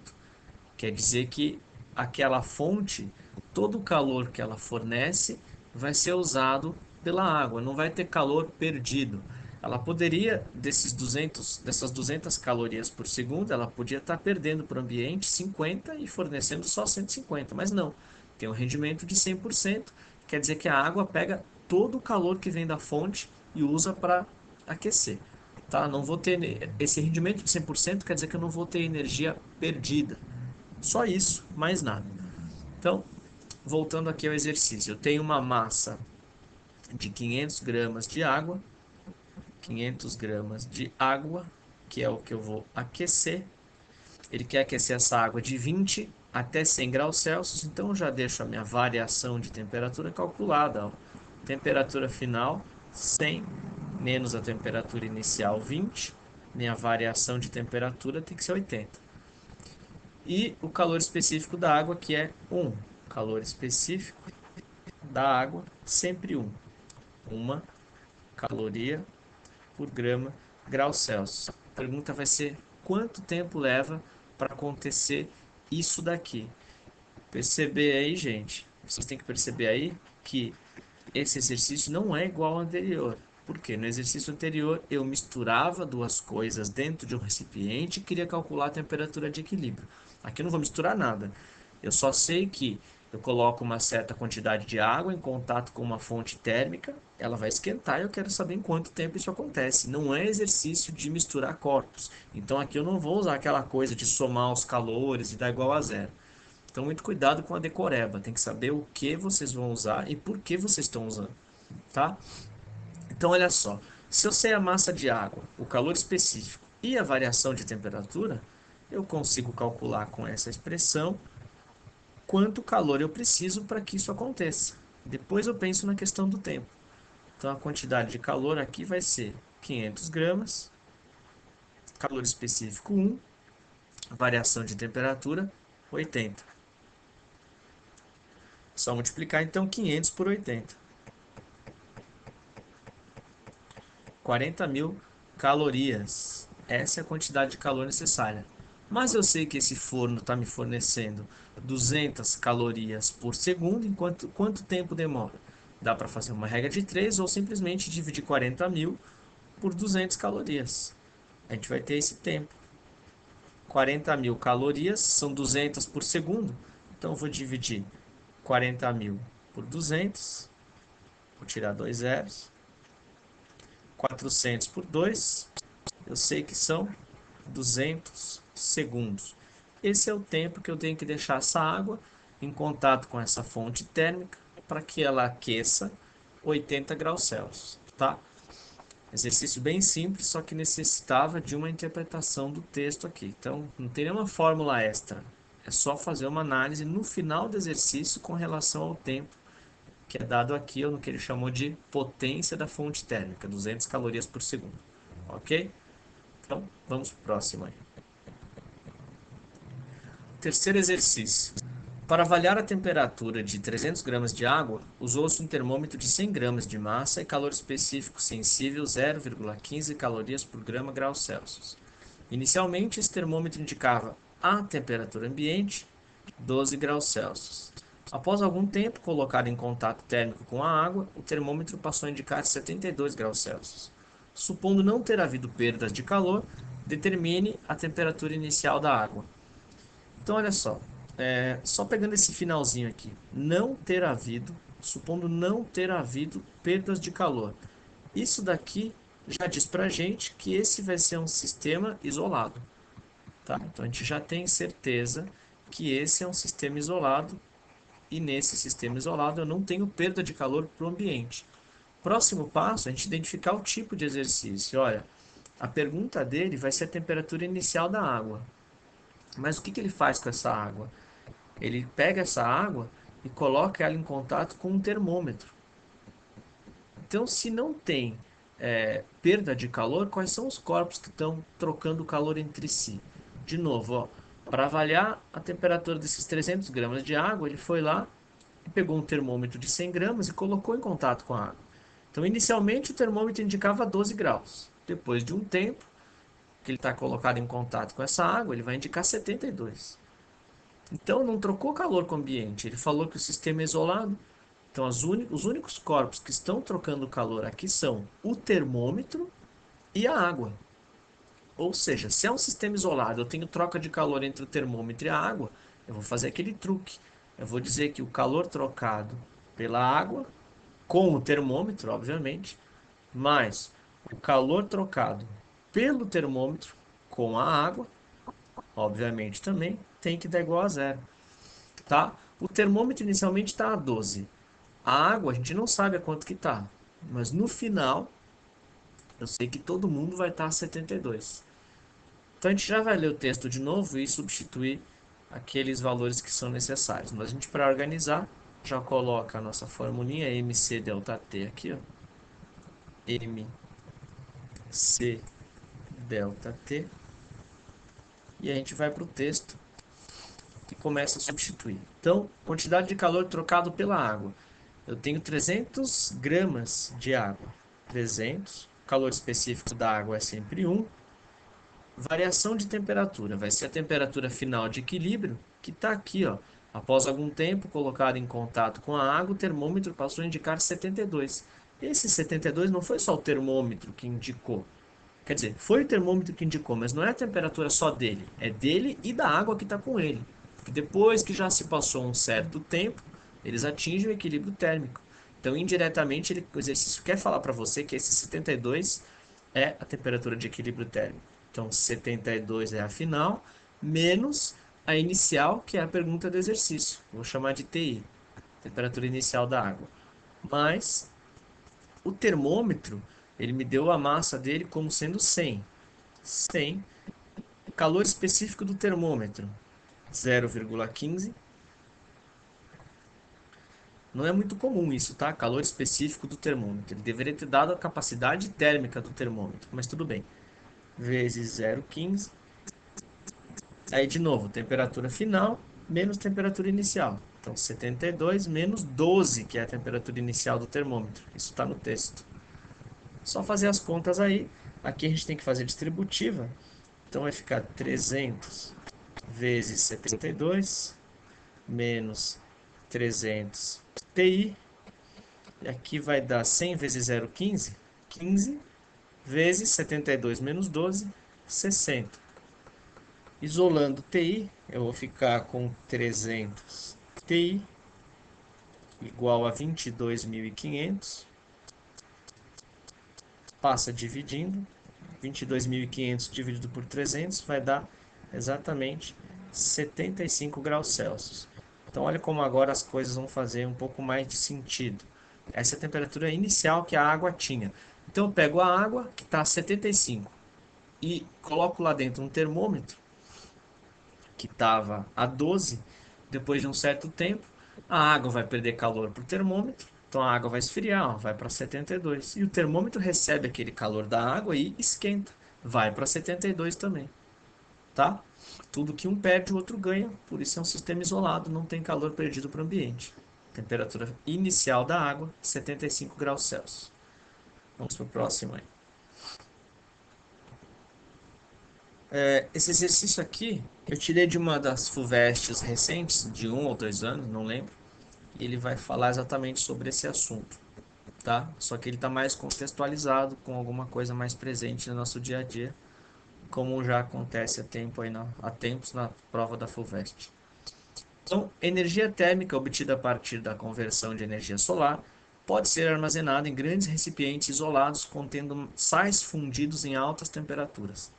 Quer dizer que aquela fonte, todo o calor que ela fornece vai ser usado pela água, não vai ter calor perdido. Ela poderia, dessas 200 calorias por segundo, ela podia estar perdendo para o ambiente 50 e fornecendo só 150, mas não. Tem um rendimento de 100%, quer dizer que a água pega todo o calor que vem da fonte e usa para aquecer. Tá? Não vou ter esse rendimento de 100%, quer dizer que eu não vou ter energia perdida. Só isso, mais nada. Então, voltando aqui ao exercício, eu tenho uma massa de 500 gramas de água, 500 gramas de água, que é o que eu vou aquecer. Ele quer aquecer essa água de 20 até 100 graus Celsius, então eu já deixo a minha variação de temperatura calculada. Ó. Temperatura final 100 menos a temperatura inicial 20, minha variação de temperatura tem que ser 80. E o calor específico da água, que é 1. Calor específico da água, sempre 1. 1 caloria por grama grau Celsius. A pergunta vai ser: quanto tempo leva para acontecer isso daqui? Perceber aí, gente, vocês têm que perceber aí que esse exercício não é igual ao anterior. Porque no exercício anterior eu misturava duas coisas dentro de um recipiente e queria calcular a temperatura de equilíbrio. Aqui eu não vou misturar nada. Eu só sei que Eu coloco uma certa quantidade de água em contato com uma fonte térmica, ela vai esquentar e eu quero saber em quanto tempo isso acontece. Não é exercício de misturar corpos. Então aqui eu não vou usar aquela coisa de somar os calores e dar igual a zero. Então muito cuidado com a decoreba, tem que saber o que vocês vão usar e por que vocês estão usando, tá? Então olha só, se eu sei a massa de água, o calor específico e a variação de temperatura, eu consigo calcular com essa expressão quanto calor eu preciso para que isso aconteça. Depois eu penso na questão do tempo. Então a quantidade de calor aqui vai ser 500 gramas, calor específico 1, variação de temperatura 80. Só multiplicar então 500 por 80. 40.000 calorias. Essa é a quantidade de calor necessária. Mas eu sei que esse forno está me fornecendo 200 calorias por segundo, enquanto quanto tempo demora? Dá para fazer uma regra de 3 ou simplesmente dividir 40.000 por 200 calorias. A gente vai ter esse tempo. 40.000 calorias são 200 por segundo, então eu vou dividir 40.000 por 200, vou tirar dois zeros, 400 por 2, eu sei que são 200 segundos. Esse é o tempo que eu tenho que deixar essa água em contato com essa fonte térmica para que ela aqueça 80 graus Celsius, tá? Exercício bem simples, só que necessitava de uma interpretação do texto aqui. Então, não tem nenhuma fórmula extra. É só fazer uma análise no final do exercício com relação ao tempo que é dado aqui, ou no que ele chamou de potência da fonte térmica, 200 calorias por segundo. Ok? Então, vamos para o próximo aí. Terceiro exercício. Para avaliar a temperatura de 300 gramas de água, usou-se um termômetro de 100 gramas de massa e calor específico sensível 0,15 calorias por grama graus Celsius. Inicialmente, esse termômetro indicava a temperatura ambiente, 12 graus Celsius. Após algum tempo colocado em contato térmico com a água, o termômetro passou a indicar 72 graus Celsius. Supondo não ter havido perdas de calor, determine a temperatura inicial da água. Então, olha só, só pegando esse finalzinho aqui, não ter havido, supondo não ter havido perdas de calor. Isso daqui já diz pra gente que esse vai ser um sistema isolado, tá? Então, a gente já tem certeza que esse é um sistema isolado e nesse sistema isolado eu não tenho perda de calor para o ambiente. Próximo passo, a gente identificar o tipo de exercício. Olha, a pergunta dele vai ser a temperatura inicial da água. Mas o que ele faz com essa água? Ele pega essa água e coloca ela em contato com um termômetro. Então, se não tem perda de calor, quais são os corpos que estão trocando calor entre si? De novo, para avaliar a temperatura desses 300 gramas de água, ele foi lá e pegou um termômetro de 100 gramas e colocou em contato com a água. Então, inicialmente, o termômetro indicava 12 graus. Depois de um tempo que ele está colocado em contato com essa água, ele vai indicar 72. Então, não trocou calor com o ambiente. Ele falou que o sistema é isolado. Então, os únicos corpos que estão trocando calor aqui são o termômetro e a água. Ou seja, se é um sistema isolado, eu tenho troca de calor entre o termômetro e a água, eu vou fazer aquele truque. Eu vou dizer que o calor trocado pela água, com o termômetro, obviamente, mais o calor trocado pelo termômetro com a água, obviamente também, tem que dar igual a zero, tá? O termômetro inicialmente está a 12. A água a gente não sabe a quanto que está, mas no final eu sei que todo mundo vai estar a 72. Então a gente já vai ler o texto de novo e substituir aqueles valores que são necessários. Mas a gente, para organizar, já coloca a nossa formulinha MC delta T aqui, ó. MC delta T. E a gente vai para o texto e começa a substituir. Então, quantidade de calor trocado pela água. Eu tenho 300 gramas de água. 300. O calor específico da água é sempre 1. Variação de temperatura. Vai ser a temperatura final de equilíbrio, que está aqui, ó. Após algum tempo colocado em contato com a água, o termômetro passou a indicar 72. Esse 72 não foi só o termômetro que indicou. Quer dizer, foi o termômetro que indicou, mas não é a temperatura só dele. É dele e da água que está com ele. porque depois que já se passou um certo tempo, eles atingem o equilíbrio térmico. Então, indiretamente, o exercício quer falar para você que esse 72 é a temperatura de equilíbrio térmico. Então, 72 é a final, menos a inicial, que é a pergunta do exercício. Vou chamar de TI, temperatura inicial da água. Mas o termômetro, ele me deu a massa dele como sendo 100. 100, calor específico do termômetro, 0,15. Não é muito comum isso, tá? Calor específico do termômetro. Ele deveria ter dado a capacidade térmica do termômetro, mas tudo bem. Vezes 0,15. Aí, de novo, temperatura final menos temperatura inicial. Então, 72 menos 12, que é a temperatura inicial do termômetro. Isso está no texto. Só fazer as contas aí. Aqui a gente tem que fazer distributiva. Então, vai ficar 300 vezes 72 menos 300 TI. E aqui vai dar 100 vezes 0,15. 15 vezes 72 menos 12, 60. Isolando TI, eu vou ficar com 300 TI igual a 22.500. Passa dividindo. 22.500 dividido por 300 vai dar exatamente 75 graus Celsius. Então, olha como agora as coisas vão fazer um pouco mais de sentido. Essa é a temperatura inicial que a água tinha. Então, eu pego a água, que está a 75, e coloco lá dentro um termômetro, que estava a 12. Depois de um certo tempo, a água vai perder calor para o termômetro, então a água vai esfriar, ó, vai para 72. E o termômetro recebe aquele calor da água e esquenta, vai para 72 também, tá? Tudo que um perde, o outro ganha, por isso é um sistema isolado, não tem calor perdido para o ambiente. Temperatura inicial da água, 75 graus Celsius. Vamos para o próximo aí. Esse exercício aqui, eu tirei de uma das FUVESTs recentes, de 1 ou 2 anos, não lembro. E ele vai falar exatamente sobre esse assunto, tá? Só que ele está mais contextualizado com alguma coisa mais presente no nosso dia a dia, como já acontece há tempos na prova da FUVEST. Então, energia térmica obtida a partir da conversão de energia solar pode ser armazenada em grandes recipientes isolados contendo sais fundidos em altas temperaturas.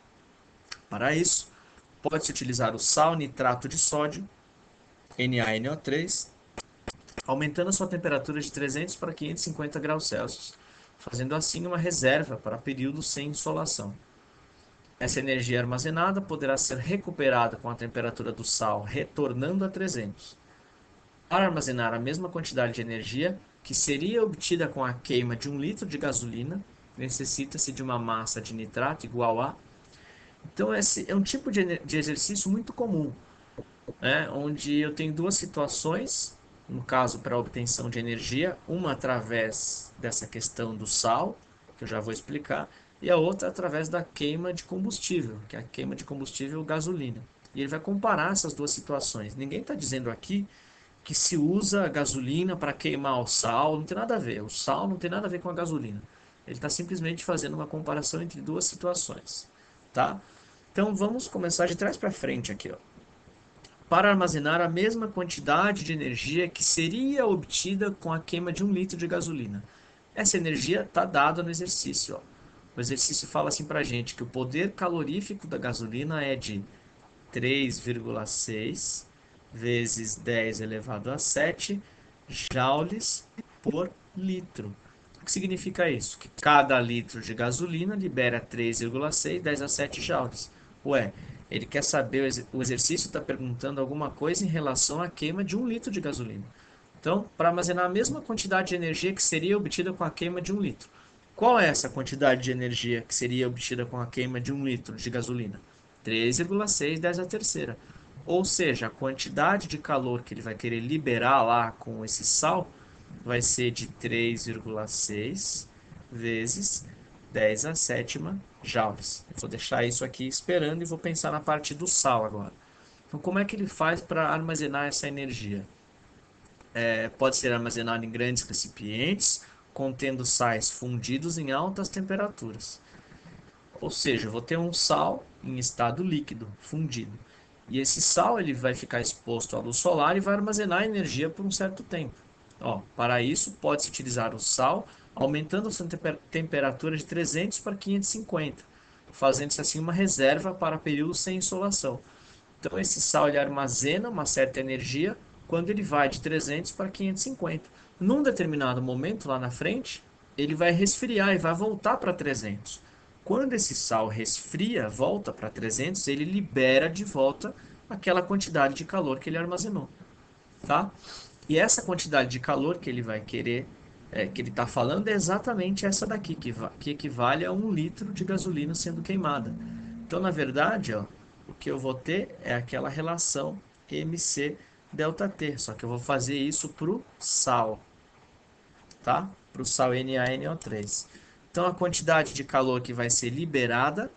Para isso, pode-se utilizar o sal nitrato de sódio, NaNO3, aumentando a sua temperatura de 300 para 550 graus Celsius, fazendo assim uma reserva para períodos sem insolação. Essa energia armazenada poderá ser recuperada com a temperatura do sal retornando a 300. Para armazenar a mesma quantidade de energia que seria obtida com a queima de 1 litro de gasolina, necessita-se de uma massa de nitrato igual a... Então, esse é um tipo de exercício muito comum, né, onde eu tenho duas situações, no caso para a obtenção de energia, uma através dessa questão do sal, que eu já vou explicar, e a outra através da queima de combustível, que é a queima de combustível gasolina. E ele vai comparar essas duas situações. Ninguém está dizendo aqui que se usa gasolina para queimar o sal, não tem nada a ver. O sal não tem nada a ver com a gasolina. Ele está simplesmente fazendo uma comparação entre duas situações, tá? Então vamos começar de trás para frente aqui, ó. Para armazenar a mesma quantidade de energia que seria obtida com a queima de 1 litro de gasolina. Essa energia está dada no exercício, ó. O exercício fala assim para a gente que o poder calorífico da gasolina é de 3,6 vezes 10 elevado a 7 joules por litro. O que significa isso? Que cada litro de gasolina libera 3,6, 10 a 7 joules. Ué, ele quer saber, o exercício está perguntando alguma coisa em relação à queima de 1 litro de gasolina. Então, para armazenar a mesma quantidade de energia que seria obtida com a queima de 1 litro. Qual é essa quantidade de energia que seria obtida com a queima de 1 litro de gasolina? 3,6 10 a terceira. Ou seja, a quantidade de calor que ele vai querer liberar lá com esse sal vai ser de 3,6 vezes 10 a sétima joules. Eu vou deixar isso aqui esperando e vou pensar na parte do sal agora. Então, como é que ele faz para armazenar essa energia? Pode ser armazenado em grandes recipientes, contendo sais fundidos em altas temperaturas. Ou seja, eu vou ter um sal em estado líquido, fundido. E esse sal ele vai ficar exposto à luz solar e vai armazenar energia por um certo tempo. Ó, para isso, pode-se utilizar o sal, aumentando a sua temperatura de 300 para 550, fazendo-se assim uma reserva para períodos sem insolação. Então, esse sal ele armazena uma certa energia quando ele vai de 300 para 550. Num determinado momento lá na frente, ele vai resfriar e vai voltar para 300. Quando esse sal resfria, volta para 300, ele libera de volta aquela quantidade de calor que ele armazenou, tá? E essa quantidade de calor que ele vai querer, que ele está falando, é exatamente essa daqui, que equivale a 1 litro de gasolina sendo queimada. Então, na verdade, ó, o que eu vou ter é aquela relação MC delta T, só que eu vou fazer isso para o sal, tá? Para o sal NaNO3. Então, a quantidade de calor que vai ser liberada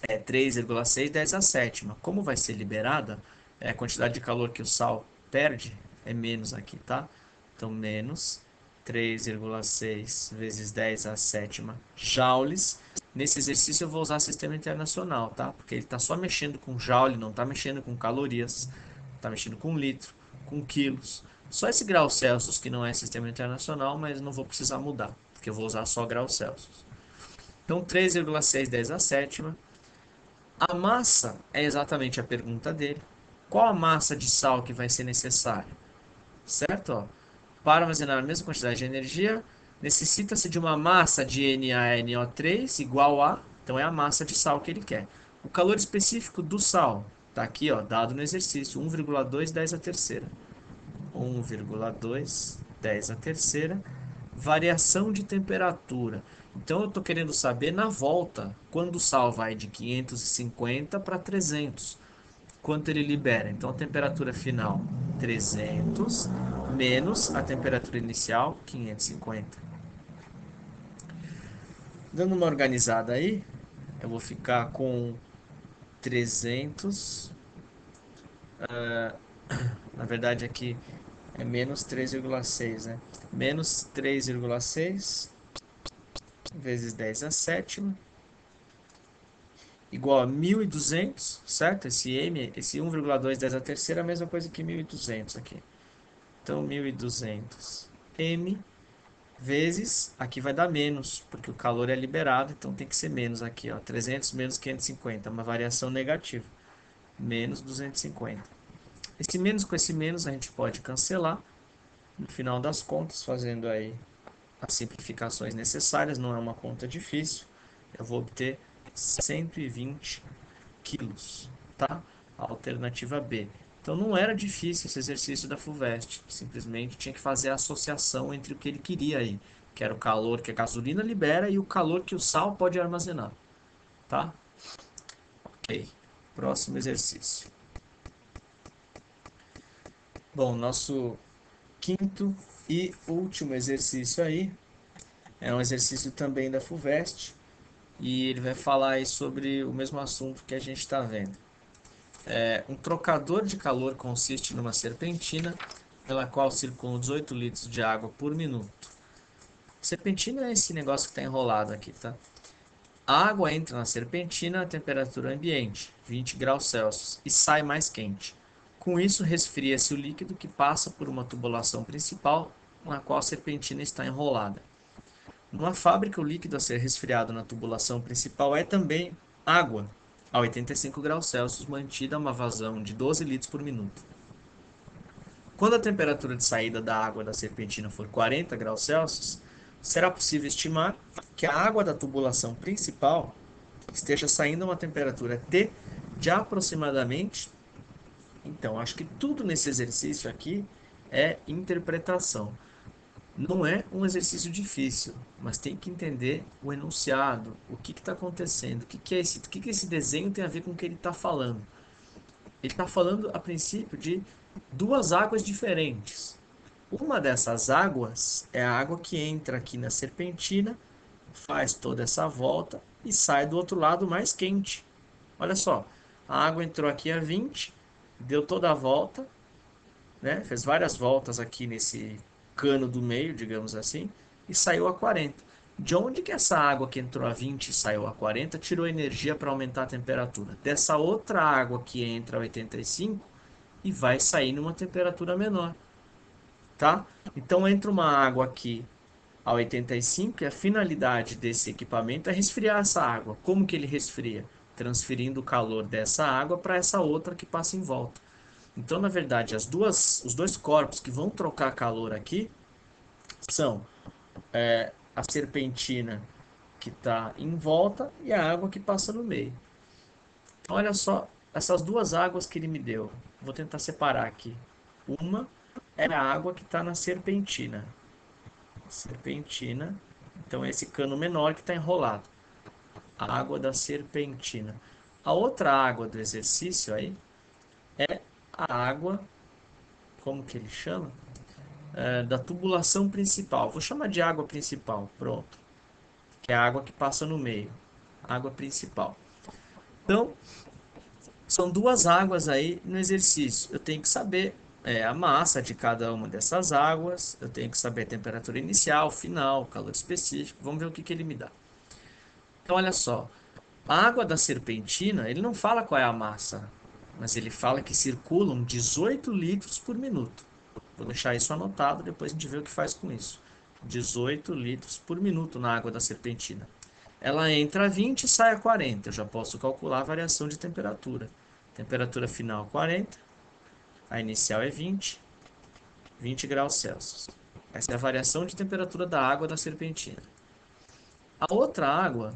é 3,6 10 a sétima. Como vai ser liberada, a quantidade de calor que o sal perde é menos aqui, tá? Então, menos 3,6 vezes 10 a sétima joules. Nesse exercício eu vou usar sistema internacional, tá? Porque ele está só mexendo com joule, não está mexendo com calorias, está mexendo com litro, com quilos. Só esse grau Celsius que não é sistema internacional, mas não vou precisar mudar, porque eu vou usar só grau Celsius. Então, 3,6 10 a sétima. A massa é exatamente a pergunta dele. Qual a massa de sal que vai ser necessária? Certo? Ó, para armazenar a mesma quantidade de energia, necessita-se de uma massa de NaNO3 igual a, então é a massa de sal que ele quer. O calor específico do sal está aqui, ó, dado no exercício, 1,2 10 a terceira. 1,2 10 a terceira. Variação de temperatura. Então eu estou querendo saber na volta, quando o sal vai de 550 para 300, quanto ele libera. Então a temperatura final 300 menos a temperatura inicial 550. Dando uma organizada aí, eu vou ficar com 300, na verdade aqui é menos 3,6, né? Menos 3,6 vezes 10 a sétima igual a 1.200, certo? Esse M, esse 1,2 10 a terceira é a mesma coisa que 1.200 aqui. Então, 1.200 M vezes, aqui vai dar menos, porque o calor é liberado, então tem que ser menos aqui, ó, 300 menos 550, uma variação negativa, menos 250. Esse menos com esse menos a gente pode cancelar, no final das contas, fazendo aí as simplificações necessárias, não é uma conta difícil, eu vou obter 120 quilos, tá? A alternativa B. Então não era difícil esse exercício da FUVEST, simplesmente tinha que fazer a associação entre o que ele queria aí, que era o calor que a gasolina libera e o calor que o sal pode armazenar, tá? Ok, próximo exercício. Bom, nosso quinto e último exercício aí é um exercício também da FUVEST e ele vai falar aí sobre o mesmo assunto que a gente está vendo. Um trocador de calor consiste numa serpentina pela qual circulam 18 litros de água por minuto. Serpentina é esse negócio que está enrolado aqui, tá? A água entra na serpentina a temperatura ambiente, 20 graus Celsius, e sai mais quente. Com isso, resfria-se o líquido que passa por uma tubulação principal na qual a serpentina está enrolada. Numa fábrica, o líquido a ser resfriado na tubulação principal é também água, a 85 graus Celsius, mantida a uma vazão de 12 litros por minuto. Quando a temperatura de saída da água da serpentina for 40 graus Celsius, será possível estimar que a água da tubulação principal esteja saindo a uma temperatura T de aproximadamente. Então, acho que tudo nesse exercício aqui é interpretação. Não é um exercício difícil, mas tem que entender o enunciado, o que está acontecendo, o que esse desenho tem a ver com o que ele está falando. Ele está falando, a princípio, de duas águas diferentes. Uma dessas águas é a água que entra aqui na serpentina, faz toda essa volta e sai do outro lado mais quente. Olha só, a água entrou aqui a 20, deu toda a volta, né? Fez várias voltas aqui nesse cano do meio, digamos assim, e saiu a 40. De onde que essa água que entrou a 20 e saiu a 40 tirou energia para aumentar a temperatura? Dessa outra água que entra a 85 e vai sair numa temperatura menor, tá? Então entra uma água aqui a 85 e a finalidade desse equipamento é resfriar essa água. Como que ele resfria? Transferindo o calor dessa água para essa outra que passa em volta. Então, na verdade, os dois corpos que vão trocar calor aqui são a serpentina que está em volta e a água que passa no meio. Então, olha só essas duas águas que ele me deu. Vou tentar separar aqui. Uma é a água que está na serpentina. Serpentina. Então, é esse cano menor que está enrolado. A água da serpentina. A outra água do exercício aí é a água, como que ele chama? Da tubulação principal. Vou chamar de água principal, pronto. Que é a água que passa no meio. Água principal. Então, são duas águas aí no exercício. Eu tenho que saber a massa de cada uma dessas águas. Eu tenho que saber a temperatura inicial, final, calor específico. Vamos ver o que que ele me dá. Então, olha só. A água da serpentina, ele não fala qual é a massa, mas ele fala que circulam 18 litros por minuto. Vou deixar isso anotado, depois a gente vê o que faz com isso. 18 litros por minuto na água da serpentina. Ela entra a 20 e sai a 40. Eu já posso calcular a variação de temperatura. Temperatura final 40, a inicial é 20, 20 graus Celsius. Essa é a variação de temperatura da água da serpentina. A outra água,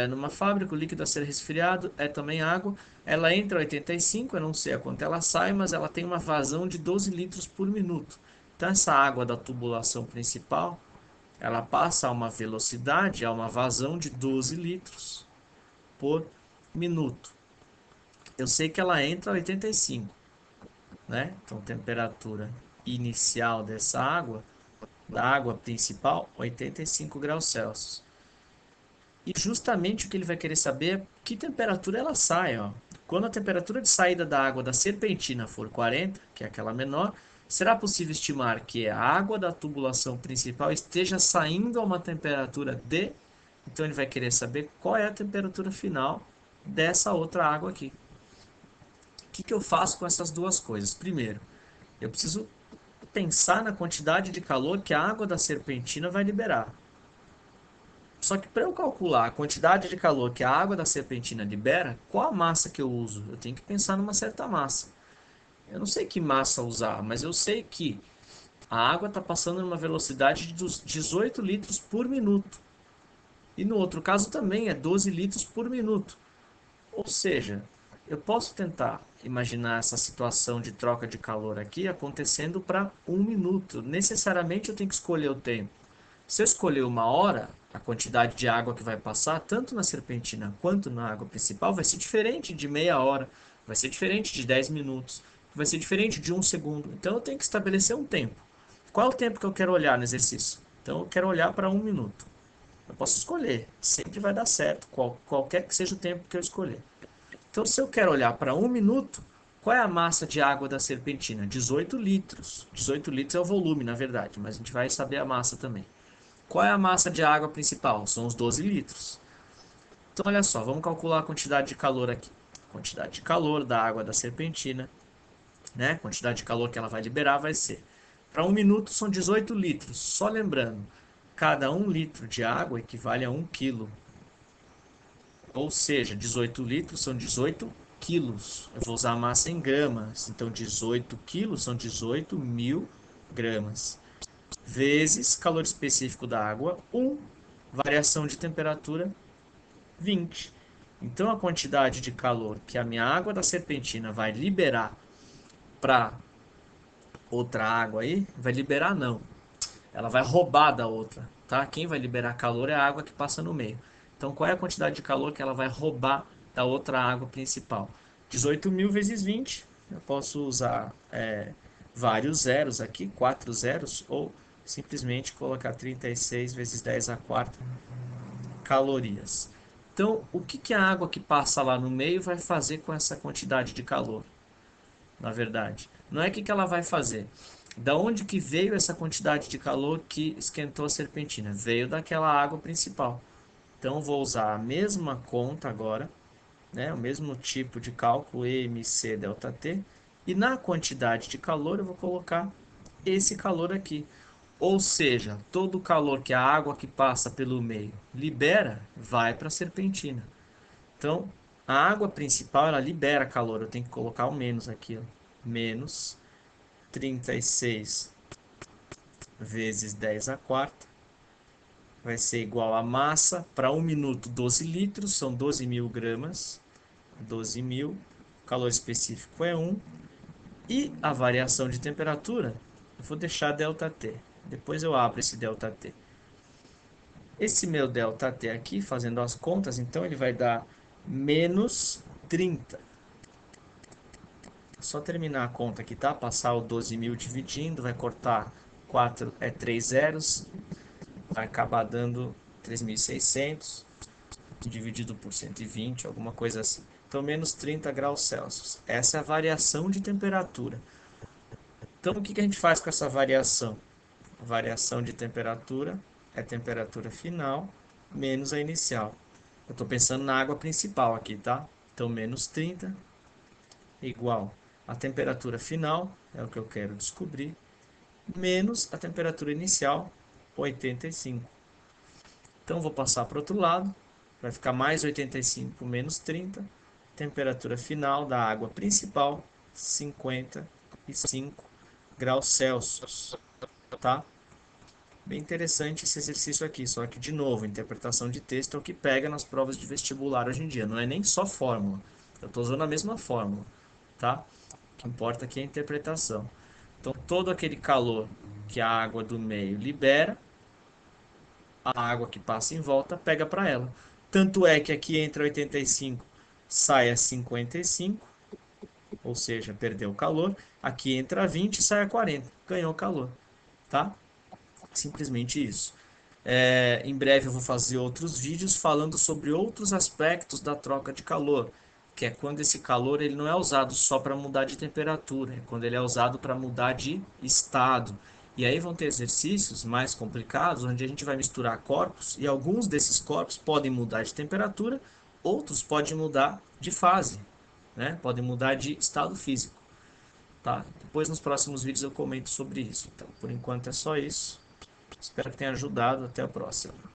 numa fábrica, o líquido a ser resfriado é também água. Ela entra a 85, eu não sei a quanto ela sai, mas ela tem uma vazão de 12 litros por minuto. Então, essa água da tubulação principal, ela passa a uma velocidade, a uma vazão de 12 litros por minuto. Eu sei que ela entra a 85, né? Então, temperatura inicial dessa água, da água principal, 85 graus Celsius. E justamente o que ele vai querer saber é que temperatura ela sai, ó. Quando a temperatura de saída da água da serpentina for 40, que é aquela menor, será possível estimar que a água da tubulação principal esteja saindo a uma temperatura de... Então ele vai querer saber qual é a temperatura final dessa outra água aqui. O que que eu faço com essas duas coisas? Primeiro, eu preciso pensar na quantidade de calor que a água da serpentina vai liberar. Só que para eu calcular a quantidade de calor que a água da serpentina libera, qual a massa que eu uso? Eu tenho que pensar numa certa massa. Eu não sei que massa usar, mas eu sei que a água está passando numa velocidade de 18 litros por minuto. E no outro caso também é 12 litros por minuto. Ou seja, eu posso tentar imaginar essa situação de troca de calor aqui acontecendo para 1 minuto. Necessariamente eu tenho que escolher o tempo. Se eu escolher 1 hora, a quantidade de água que vai passar, tanto na serpentina quanto na água principal, vai ser diferente de meia hora, vai ser diferente de 10 minutos, vai ser diferente de 1 segundo. Então eu tenho que estabelecer um tempo. Qual é o tempo que eu quero olhar no exercício? Então eu quero olhar para 1 minuto. Eu posso escolher, sempre vai dar certo, qualquer que seja o tempo que eu escolher. Então, se eu quero olhar para 1 minuto, qual é a massa de água da serpentina? 18 litros. 18 litros é o volume, na verdade, mas a gente vai saber a massa também. Qual é a massa de água principal? São os 12 litros. Então, olha só, vamos calcular a quantidade de calor aqui. Quantidade de calor da água da serpentina, né? Quantidade de calor que ela vai liberar vai ser. Para 1 minuto são 18 litros. Só lembrando, cada 1 litro de água equivale a 1 quilo. Ou seja, 18 litros são 18 quilos. Eu vou usar a massa em gramas. Então, 18 quilos são 18 mil gramas. Vezes calor específico da água, 1. Variação de temperatura, 20. Então, a quantidade de calor que a minha água da serpentina vai liberar para outra água aí, vai liberar não. Ela vai roubar da outra, tá? Quem vai liberar calor é a água que passa no meio. Então, qual é a quantidade de calor que ela vai roubar da outra água principal? 18 mil vezes 20. Eu posso usar vários zeros aqui, 4 zeros, ou simplesmente colocar 36 vezes 10 a quarta calorias. Então, o que que a água que passa lá no meio vai fazer com essa quantidade de calor? Na verdade, não é o que que ela vai fazer. Da onde que veio essa quantidade de calor que esquentou a serpentina? Veio daquela água principal. Então, vou usar a mesma conta agora, né? O mesmo tipo de cálculo, EMC delta T. E na quantidade de calor, eu vou colocar esse calor aqui. Ou seja, todo o calor que a água que passa pelo meio libera, vai para a serpentina. Então, a água principal, ela libera calor. Eu tenho que colocar o menos aqui, ó. Menos 36 vezes 10 a quarta vai ser igual a massa para 1 minuto 12 litros, são 12.000 gramas, 12.000, o calor específico é 1, e a variação de temperatura, eu vou deixar ΔT, depois eu abro esse ΔT. Esse meu ΔT aqui, fazendo as contas, então ele vai dar menos 30. Só terminar a conta aqui, tá? Passar o 12.000 dividindo, vai cortar 4, 3 zeros, vai acabar dando 3.600 dividido por 120, alguma coisa assim. Então, menos 30 graus Celsius. Essa é a variação de temperatura. Então, o que a gente faz com essa variação? A variação de temperatura é a temperatura final menos a inicial. Eu estou pensando na água principal aqui, tá? Então, menos 30 igual a temperatura final, é o que eu quero descobrir, menos a temperatura inicial, 85. Então, vou passar para o outro lado, vai ficar mais 85 menos 30, temperatura final da água principal, 55 graus Celsius, tá? Bem interessante esse exercício aqui, só que, de novo, interpretação de texto é o que pega nas provas de vestibular hoje em dia, não é nem só fórmula, eu estou usando a mesma fórmula, tá? O que importa aqui é a interpretação. Então, todo aquele calor que a água do meio libera, a água que passa em volta pega para ela. Tanto é que aqui entra 85, sai a 55, ou seja, perdeu calor. Aqui entra 20, sai a 40, ganhou calor, tá? Simplesmente isso. Em breve eu vou fazer outros vídeos falando sobre outros aspectos da troca de calor, que é quando esse calor ele não é usado só para mudar de temperatura, é quando ele é usado para mudar de estado. E aí vão ter exercícios mais complicados, onde a gente vai misturar corpos, e alguns desses corpos podem mudar de temperatura, outros podem mudar de fase, né? Podem mudar de estado físico, tá? Depois nos próximos vídeos eu comento sobre isso. Então, por enquanto é só isso. Espero que tenha ajudado. Até a próxima.